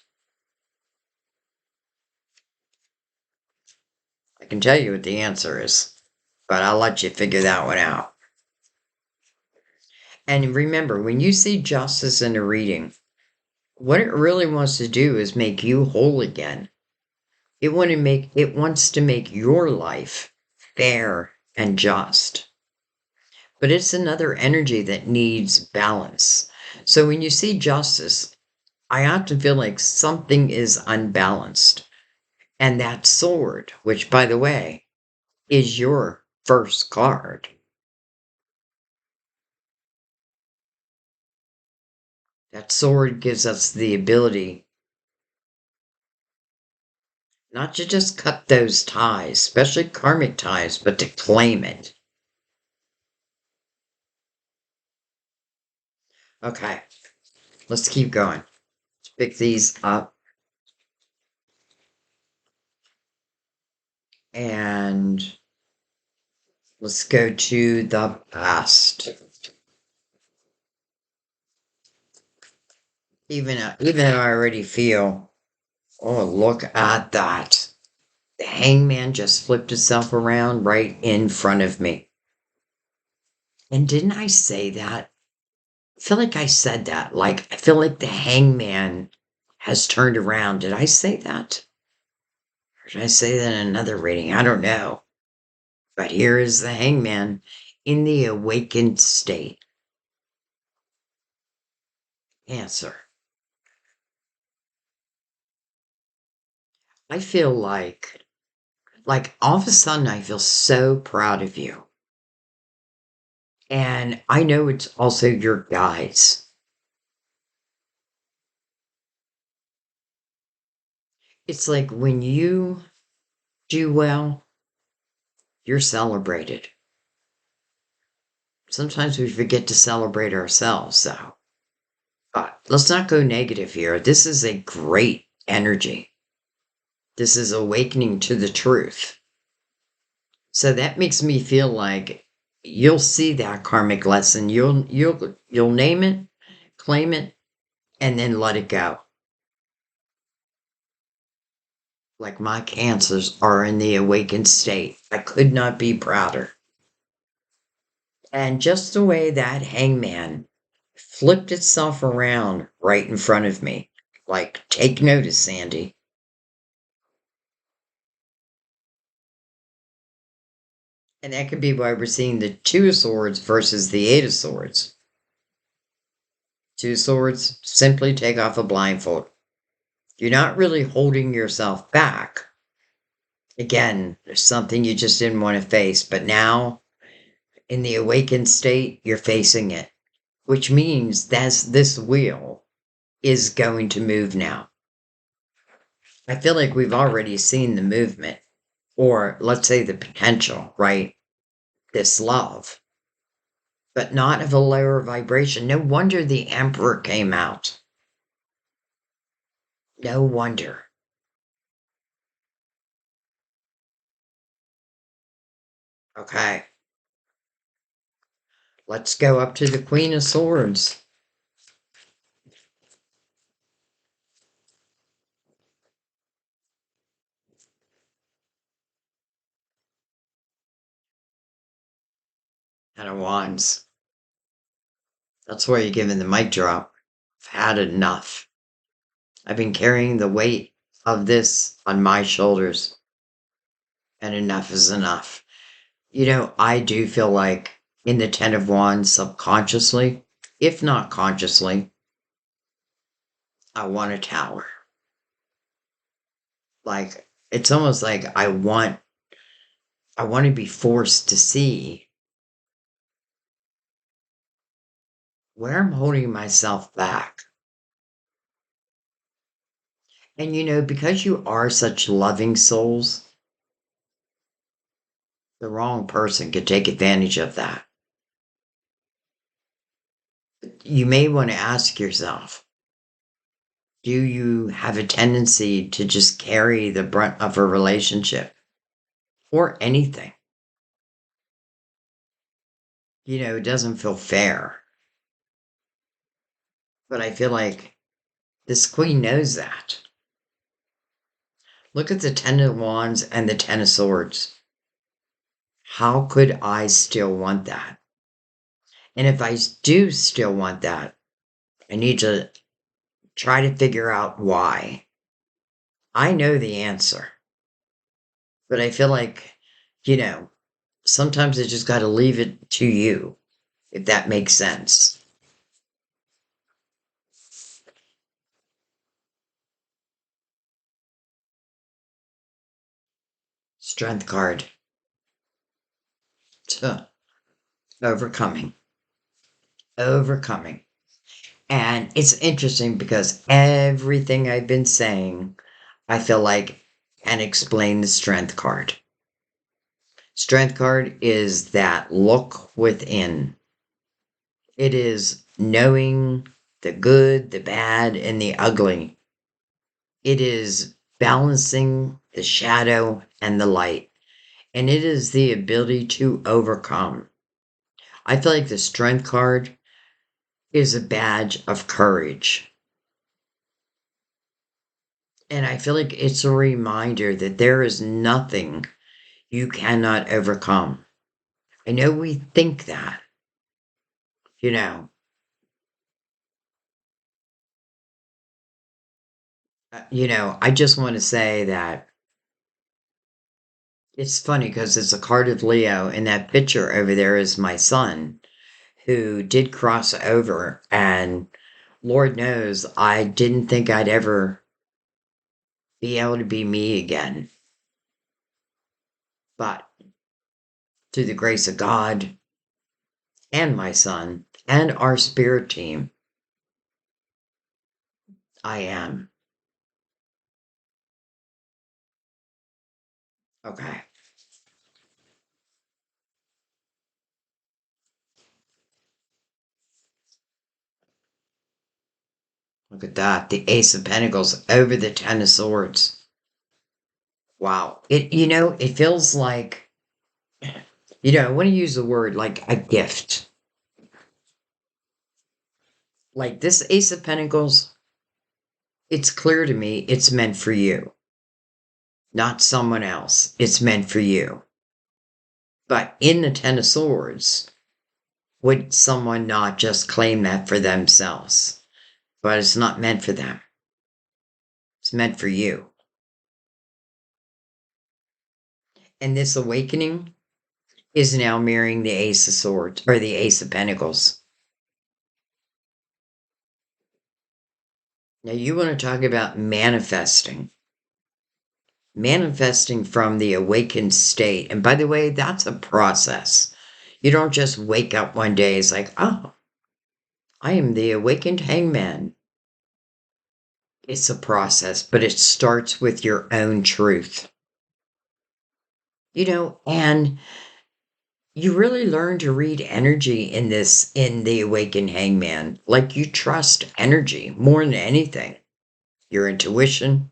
I can tell you what the answer is, but I'll let you figure that one out. And remember, when you see justice in a reading, what it really wants to do is make you whole again. It wants to make your life fair and just. But it's another energy that needs balance. So when you see justice, I often feel like something is unbalanced. And that sword, which by the way, is your first card. That sword gives us the ability not to just cut those ties, especially karmic ties, but to claim it. Okay, let's keep going. Let's pick these up. And let's go to the past. Even though I already feel, oh, look at that. The hangman just flipped itself around right in front of me. And didn't I say that? I feel like I said that. Like, I feel like the hangman has turned around. Did I say that? Or did I say that in another reading? I don't know. But here is the hangman in the awakened state. Answer. I feel like all of a sudden I feel so proud of you. And I know it's also your guides. It's like when you do well, you're celebrated. Sometimes we forget to celebrate ourselves, though. But let's not go negative here. This is a great energy. This is awakening to the truth. So that makes me feel like you'll see that karmic lesson. You'll name it, claim it, and then let it go. Like my cancers are in the awakened state. I could not be prouder. And just the way that hangman flipped itself around right in front of me. Like, take notice, Sandy. And that could be why we're seeing the Two of Swords versus the Eight of Swords. Two Swords, simply take off a blindfold. You're not really holding yourself back. Again, there's something you just didn't want to face, but now, in the awakened state, you're facing it. Which means that this wheel is going to move now. I feel like we've already seen the movement, or let's say the potential, right? This love, but not of a lower vibration. No wonder the Emperor came out. No wonder. Okay, let's go up to the Queen of Swords. Ten of Wands. That's where you're giving the mic drop. I've had enough. I've been carrying the weight of this on my shoulders, and enough is enough. I do feel like in the Ten of Wands, subconsciously, if not consciously, I want a tower. Like, it's almost like I want to be forced to see where I'm holding myself back. And because you are such loving souls, the wrong person could take advantage of that. You may want to ask yourself, do you have a tendency to just carry the brunt of a relationship or anything? It doesn't feel fair. But I feel like this queen knows that. Look at the Ten of Wands and the Ten of Swords. How could I still want that? And if I do still want that, I need to try to figure out why. I know the answer. But I feel like, sometimes I just got to leave it to you, if that makes sense. Strength card. Overcoming. Overcoming. And it's interesting because everything I've been saying, I feel like can explain the strength card. Strength card is that look within. It is knowing the good, the bad, and the ugly. It is balancing the shadow and the light. And it is the ability to overcome. I feel like the strength card is a badge of courage. And I feel like it's a reminder that there is nothing you cannot overcome. I know we think that, you know. I just want to say that it's funny because it's a card of Leo, and that picture over there is my son who did cross over. And Lord knows I didn't think I'd ever be able to be me again. But through the grace of God and my son and our spirit team, I am. Okay. Look at that. The Ace of Pentacles over the Ten of Swords. Wow. It feels like, I want to use the word like a gift. Like this Ace of Pentacles, it's clear to me it's meant for you, not someone else. It's meant for you. But in the Ten of Swords, would someone not just claim that for themselves? But it's not meant for them. It's meant for you. And this awakening is now mirroring the Ace of Swords, or the Ace of Pentacles. Now you want to talk about manifesting. Manifesting from the awakened state. And by the way, that's a process. You don't just wake up one day, it's like, oh, I am the awakened hangman. It's a process, but it starts with your own truth. And you really learn to read energy in the awakened hangman. Like you trust energy more than anything. Your intuition.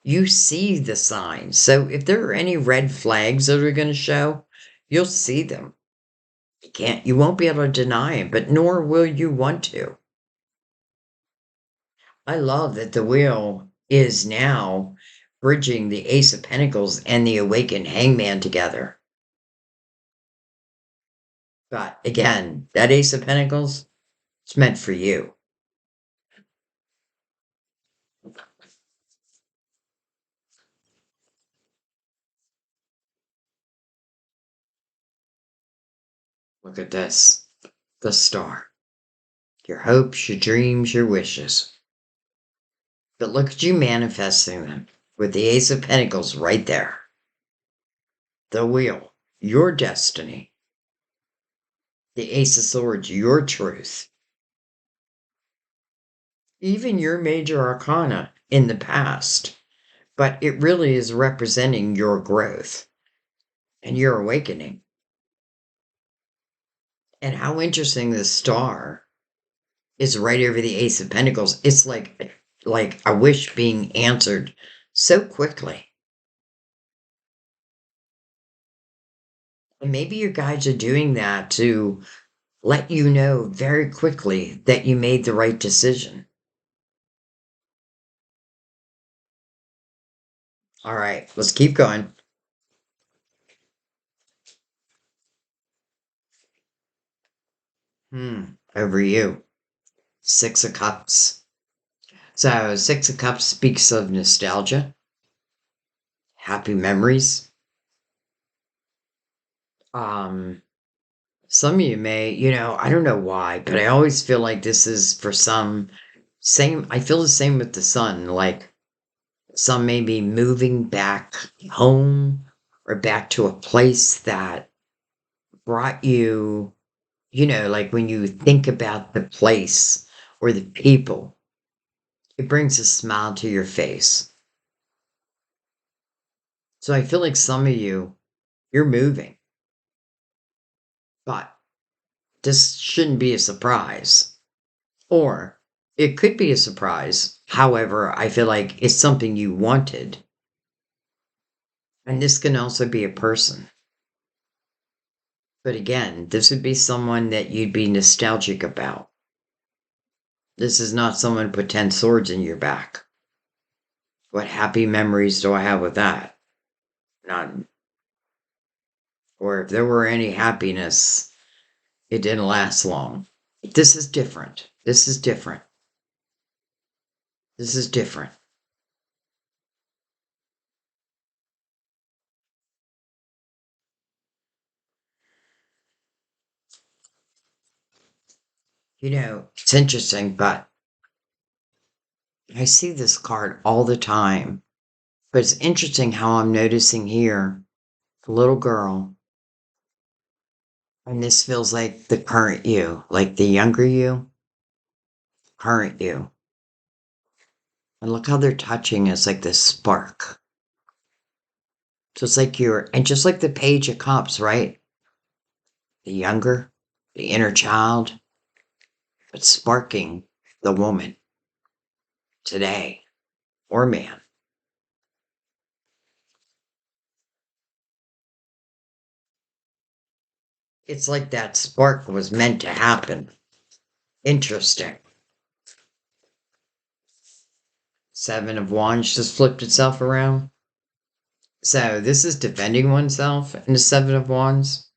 You see the signs. So if there are any red flags that are going to show, you'll see them. You won't be able to deny them, but nor will you want to. I love that the wheel is now bridging the Ace of Pentacles and the awakened hangman together. But again, that Ace of Pentacles, it's meant for you. Look at this. The star. Your hopes, your dreams, your wishes. But look at you manifesting them with the Ace of Pentacles right there. The wheel, your destiny. The Ace of Swords, your truth. Even your major arcana in the past. But it really is representing your growth and your awakening. And how interesting this star is right over the Ace of Pentacles. It's like a wish being answered so quickly. And maybe your guides are doing that to let you know very quickly that you made the right decision. All right, let's keep going. Over you. Six of Cups. So, Six of Cups speaks of nostalgia, happy memories. Some of you may, I don't know why, but I always feel like this is for some same. I feel the same with the sun. Like some may be moving back home or back to a place that brought you, like when you think about the place or the people, it brings a smile to your face. So I feel like some of you, you're moving, but this shouldn't be a surprise. Or it could be a surprise. However, I feel like it's something you wanted. And this can also be a person. But again, this would be someone that you'd be nostalgic about. This is not someone put 10 swords in your back. What happy memories do I have with that? None. Or if there were any happiness, it didn't last long. This is different. This is different. This is different. It's interesting, but I see this card all the time. But it's interesting how I'm noticing here a little girl, and this feels like the current you, like the younger you, current you. And look how they're touching us like this spark. So it's like and just like the Page of Cups, right? The younger, the inner child, but sparking the woman today or man. It's like that spark was meant to happen. Interesting. Seven of Wands just flipped itself around. So this is defending oneself in the Seven of Wands.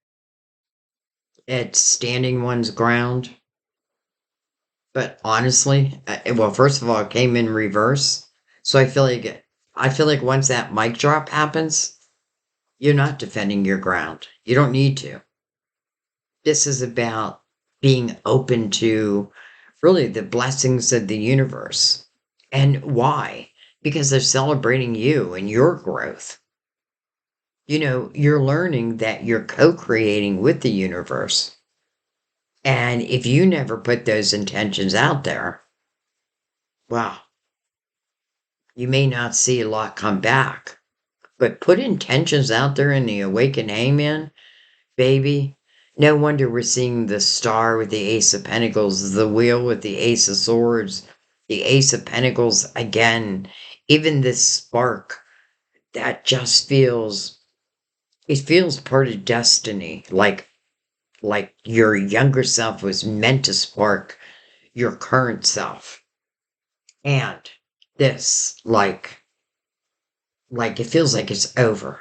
It's standing one's ground. But honestly, well, first of all, it came in reverse. So I feel like once that mic drop happens, you're not defending your ground. You don't need to. This is about being open to really the blessings of the universe. And why? Because they're celebrating you and your growth. You're learning that you're co-creating with the universe. And if you never put those intentions out there, well, you may not see a lot come back. But put intentions out there in the Awakened Hangman, baby. No wonder we're seeing the star with the Ace of Pentacles, the wheel with the Ace of Swords, the Ace of Pentacles again. Even this spark that just feels part of destiny. Like your younger self was meant to spark your current self. And this, like it feels like it's over.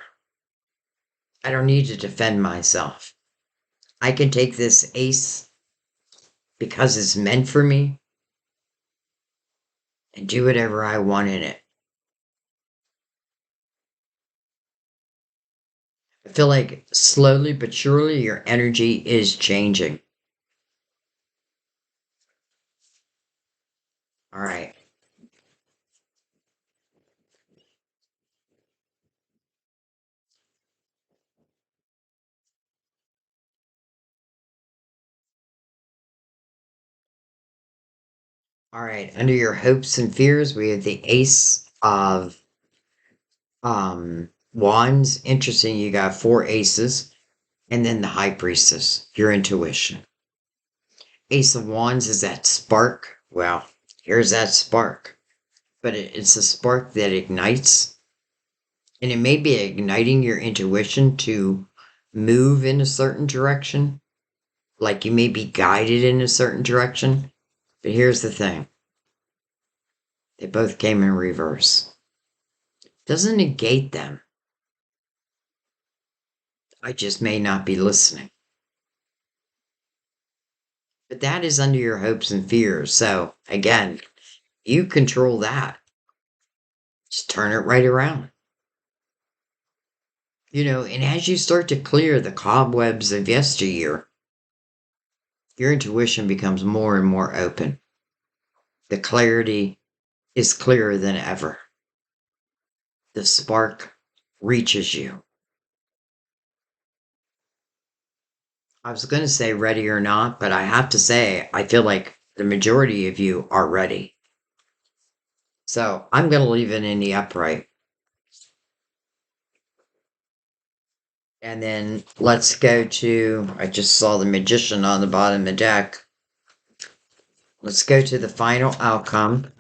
I don't need to defend myself. I can take this ace because it's meant for me and do whatever I want in it. I feel like slowly but surely your energy is changing. All right. All right. Under your hopes and fears, we have the ace of wands. Interesting. You got four aces. And then the high priestess, your intuition. Ace of wands is that spark. Well, here's that spark. But it's a spark that ignites. And it may be igniting your intuition to move in a certain direction. Like you may be guided in a certain direction. But here's the thing. They both came in reverse. Doesn't negate them. I just may not be listening. But that is under your hopes and fears. So, again, you control that. Just turn it right around. And as you start to clear the cobwebs of yesteryear, your intuition becomes more and more open. The clarity is clearer than ever. The spark reaches you. I was going to say ready or not, but I have to say, I feel like the majority of you are ready. So I'm going to leave it in the upright. And then let's go to, I just saw the magician on the bottom of the deck. Let's go to the final outcome.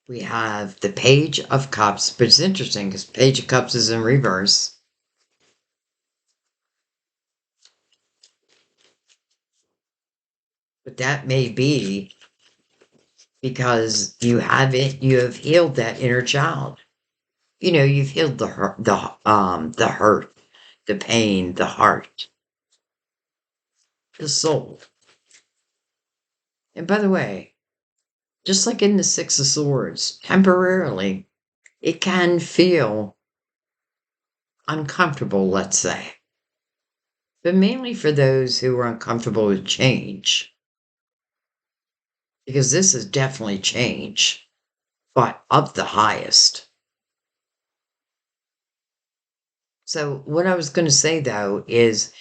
We have the Page of Cups, but it's interesting because Page of Cups is in reverse. But that may be because you have healed that inner child. You've healed the hurt, the pain, the heart, the soul. And by the way, just like in the Six of Swords, temporarily, it can feel uncomfortable, let's say. But mainly for those who are uncomfortable with change. Because this is definitely change, but of the highest. So what I was going to say though is,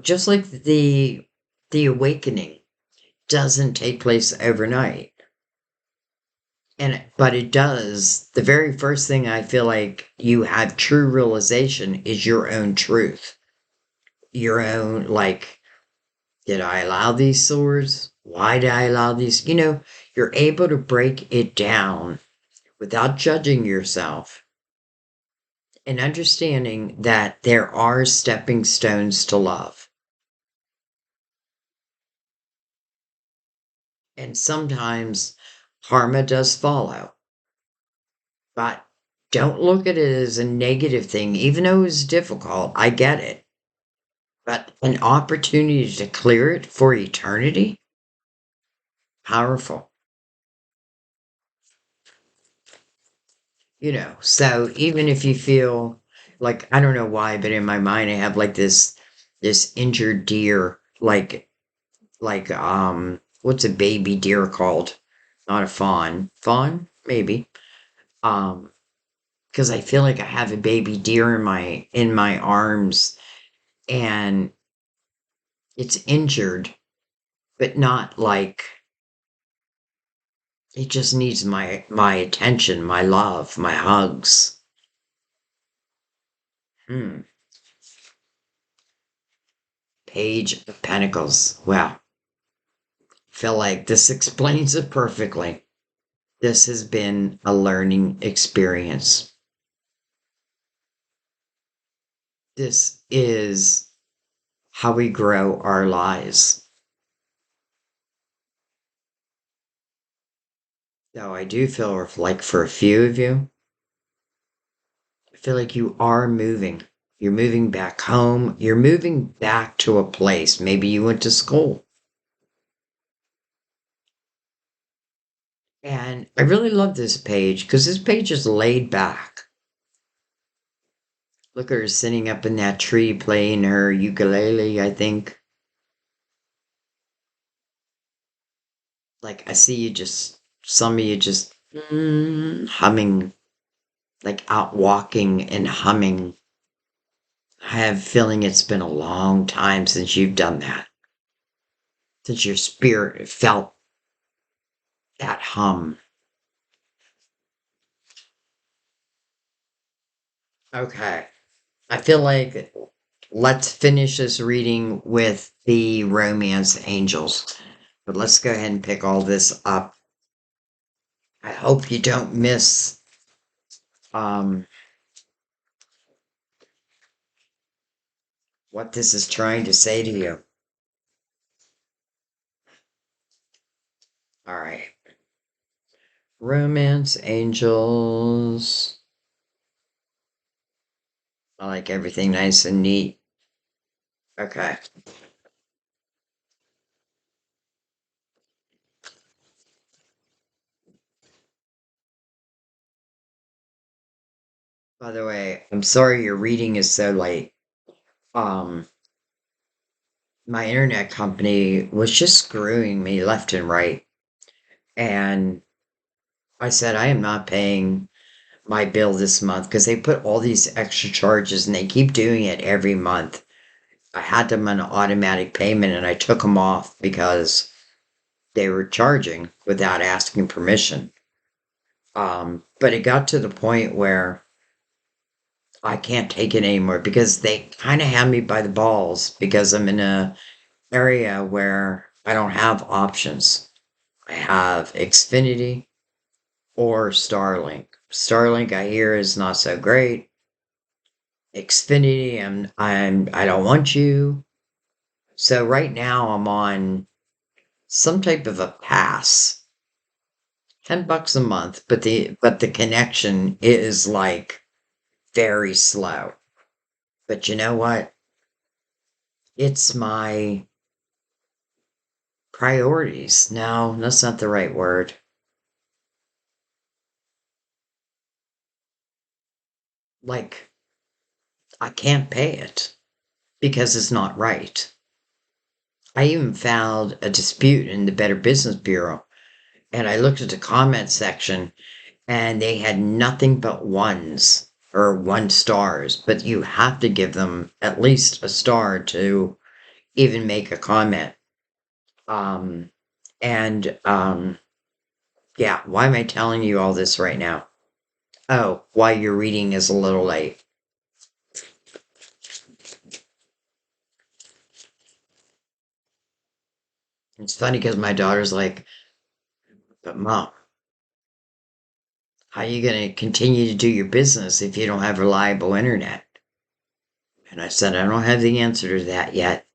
just like the awakening doesn't take place overnight. But it does. The very first thing I feel like you have true realization is your own truth. Your own, like, did I allow these swords? Why did I allow these? You're able to break it down without judging yourself and understanding that there are stepping stones to love. And sometimes karma does follow. But don't look at it as a negative thing, even though it's difficult. I get it. But an opportunity to clear it for eternity? Powerful. So even if you feel like, I don't know why, but in my mind I have like this injured deer, what's a baby deer called? Not a fawn. Fawn? Maybe. Because I feel like I have a baby deer in my arms and it's injured, but not like it just needs my attention, my love, my hugs. Hmm. Page of Pentacles. Well, feel like this explains it perfectly. This has been a learning experience. This is how we grow our lives. Though I do feel like for a few of you, feel like you are moving. You're moving back home. You're moving back to a place. Maybe you went to school. And I really love this page because this page is laid back. Look at her sitting up in that tree playing her ukulele, I think. Like, I see you just, some of you just humming, like out walking and humming. I have a feeling it's been a long time since you've done that, since your spirit felt that hum. Okay. I feel like let's finish this reading with the romance angels. But let's go ahead and pick all this up. I hope you don't miss um, what this is trying to say to you. All right. Romance angels. I like everything nice and neat. Okay. By the way, I'm sorry your reading is so late. Um, my internet company was just screwing me left and right. And I said, I am not paying my bill this month because they put all these extra charges and they keep doing it every month. I had them on automatic payment and I took them off because they were charging without asking permission. But it got to the point where I can't take it anymore because they kind of have me by the balls because I'm in a area where I don't have options. I have Xfinity or Starlink. Starlink I hear is not so great. Xfinity, I don't want you. So right now I'm on some type of a pass. $10 a month, but the connection is like very slow. But you know what? It's my priorities. No, that's not the right word. Like, I can't pay it because it's not right. I even filed a dispute in the Better Business Bureau and I looked at the comment section and they had nothing but ones or 1 stars, but you have to give them at least a star to even make a comment. Um, and yeah, why am I telling you all this right now? Oh, why your reading is a little late. It's funny because my daughter's like, but mom, how are you going to continue to do your business if you don't have reliable internet? And I said, I don't have the answer to that yet.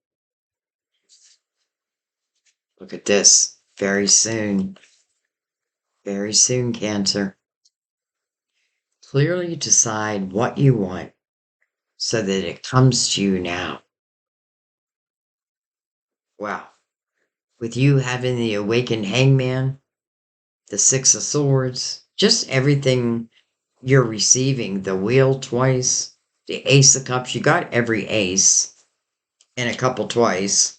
Look at this. Very soon, Cancer. Clearly decide what you want so that it comes to you now. Wow. With you having the awakened hangman, the 6 of Swords, just everything you're receiving, the wheel twice, the Ace of Cups, you got every ace and a couple twice.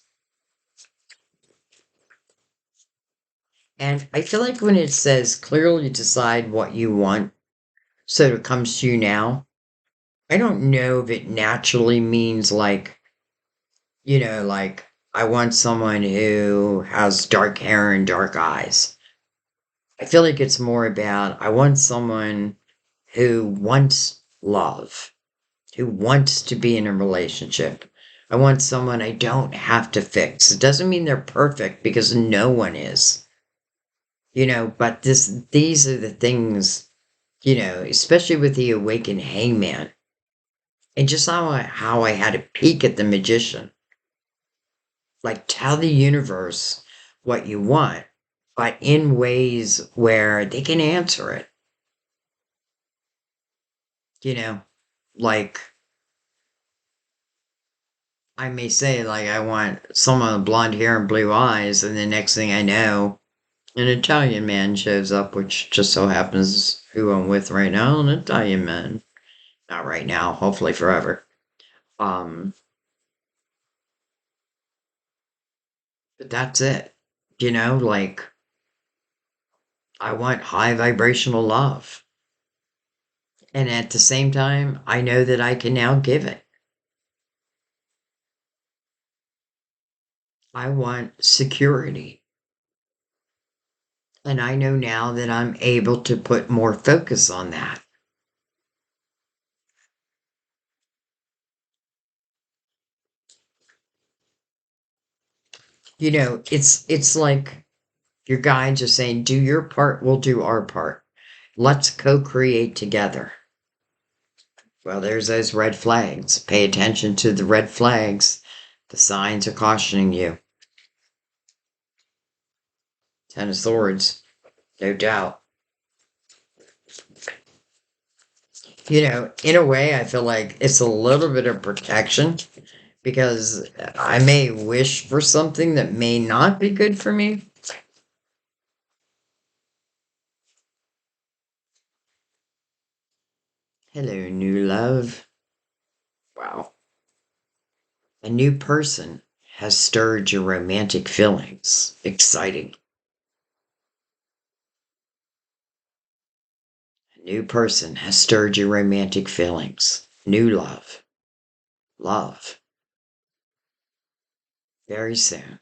And I feel like when it says clearly decide what you want so it comes to you now, I don't know if it naturally means like, like I want someone who has dark hair and dark eyes. I feel like it's more about I want someone who wants love, who wants to be in a relationship. I want someone I don't have to fix. It doesn't mean they're perfect because no one is, but these are the things, especially with the awakened hangman. And just how I had a peek at the magician. Like tell the universe what you want, but in ways where they can answer it, you know. like, I may say, like, I want someone with blonde hair and blue eyes, and the next thing I know, an Italian man shows up, which just so happens who I'm with right now, an Italian man. Not right now, hopefully forever. Um, but that's it. Like, I want high vibrational love. And at the same time, I know that I can now give it. I want security. And I know now that I'm able to put more focus on that. It's like your guides are saying, do your part, we'll do our part. Let's co-create together. Well, there's those red flags. Pay attention to the red flags. The signs are cautioning you. Ten of Swords, no doubt. In a way, I feel like it's a little bit of protection because I may wish for something that may not be good for me. Hello, new love. Wow. A new person has stirred your romantic feelings. Exciting. A new person has stirred your romantic feelings. New love. Love. Very soon.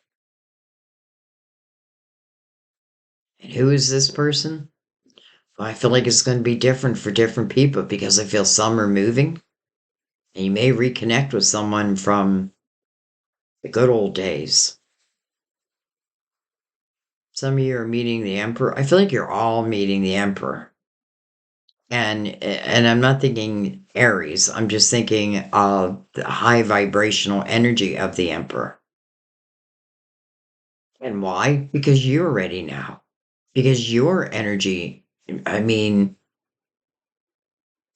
And who is this person? Well, I feel like it's going to be different for different people because I feel some are moving. And you may reconnect with someone from the good old days. Some of you are meeting the Emperor. I feel like you're all meeting the Emperor. And I'm not thinking Aries. I'm just thinking of the high vibrational energy of the Emperor. And why? Because you're ready now. Because your energy, I mean,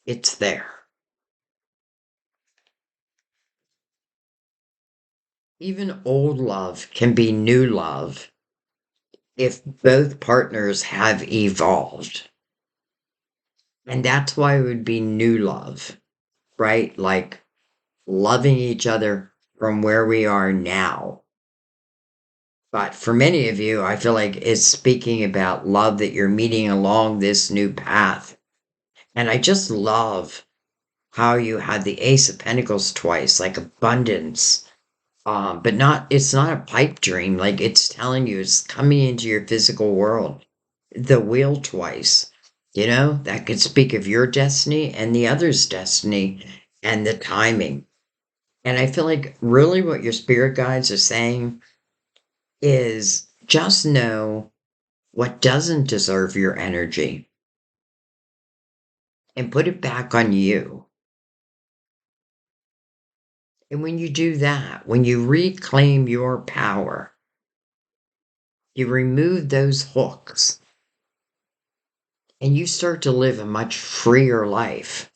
it's there. Even old love can be new love if both partners have evolved. And that's why it would be new love, right? Like loving each other from where we are now. But for many of you, I feel like it's speaking about love that you're meeting along this new path. And I just love how you had the Ace of Pentacles twice, like abundance. But it's not a pipe dream. Like it's telling you it's coming into your physical world. The wheel twice, that could speak of your destiny and the other's destiny and the timing. And I feel like really what your spirit guides are saying is just know what doesn't deserve your energy and put it back on you. And when you do that, when you reclaim your power, you remove those hooks and you start to live a much freer life.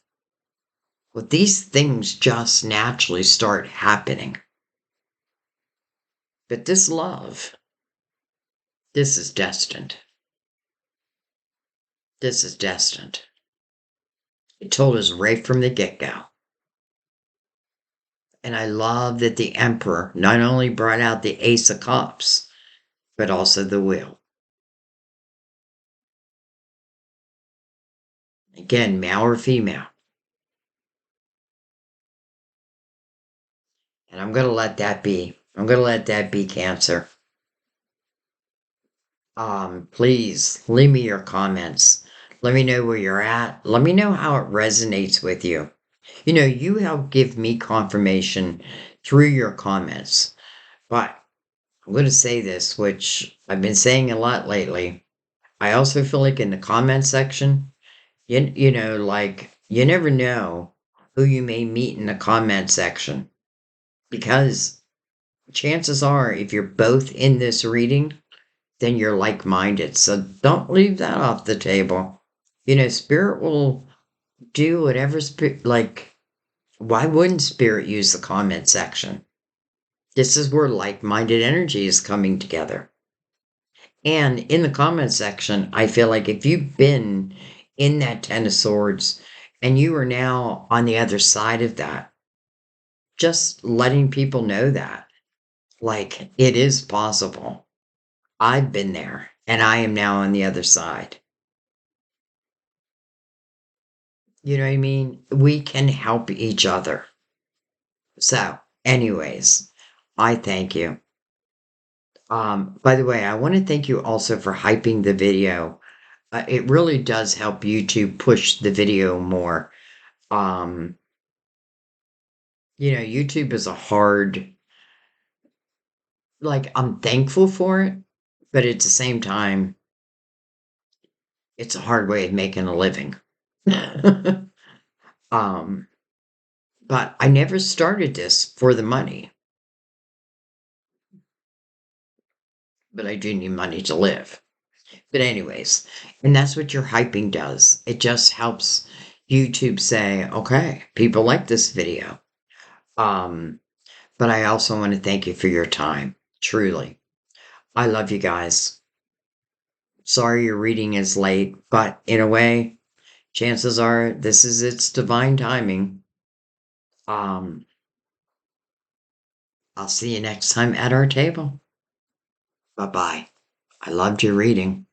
Well, these things just naturally start happening. But this love, this is destined. This is destined. It told us right from the get-go. And I love that the Emperor not only brought out the Ace of Cups, but also the Wheel. Again, male or female. And I'm going to let that be. I'm going to let that be Cancer. Please leave me your comments. Let me know where you're at. Let me know how it resonates with you. You help give me confirmation through your comments. But I'm going to say this, which I've been saying a lot lately. I also feel like in the comment section, like you never know who you may meet in the comment section. Because chances are, if you're both in this reading, then you're like-minded. So don't leave that off the table. Spirit will do whatever Why wouldn't Spirit use the comment section? This is where like-minded energy is coming together. And in the comment section, I feel like if you've been in that Ten of Swords and you are now on the other side of that, just letting people know that, like, it is possible. I've been there and I am now on the other side. You know what I mean? We can help each other. So, anyways, I thank you. By the way, I want to thank you also for hyping the video. It really does help YouTube push the video more. Um, YouTube is a hard, like, I'm thankful for it, but at the same time, it's a hard way of making a living. um, but I never started this for the money, but I do need money to live. But anyways, and that's what your hyping does. It just helps YouTube say, okay, people like this video. Um, but I also want to thank you for your time. Truly. I love you guys. Sorry your reading is late, but in a way, chances are this is its divine timing. Um, I'll see you next time at our table. Bye bye. I loved your reading.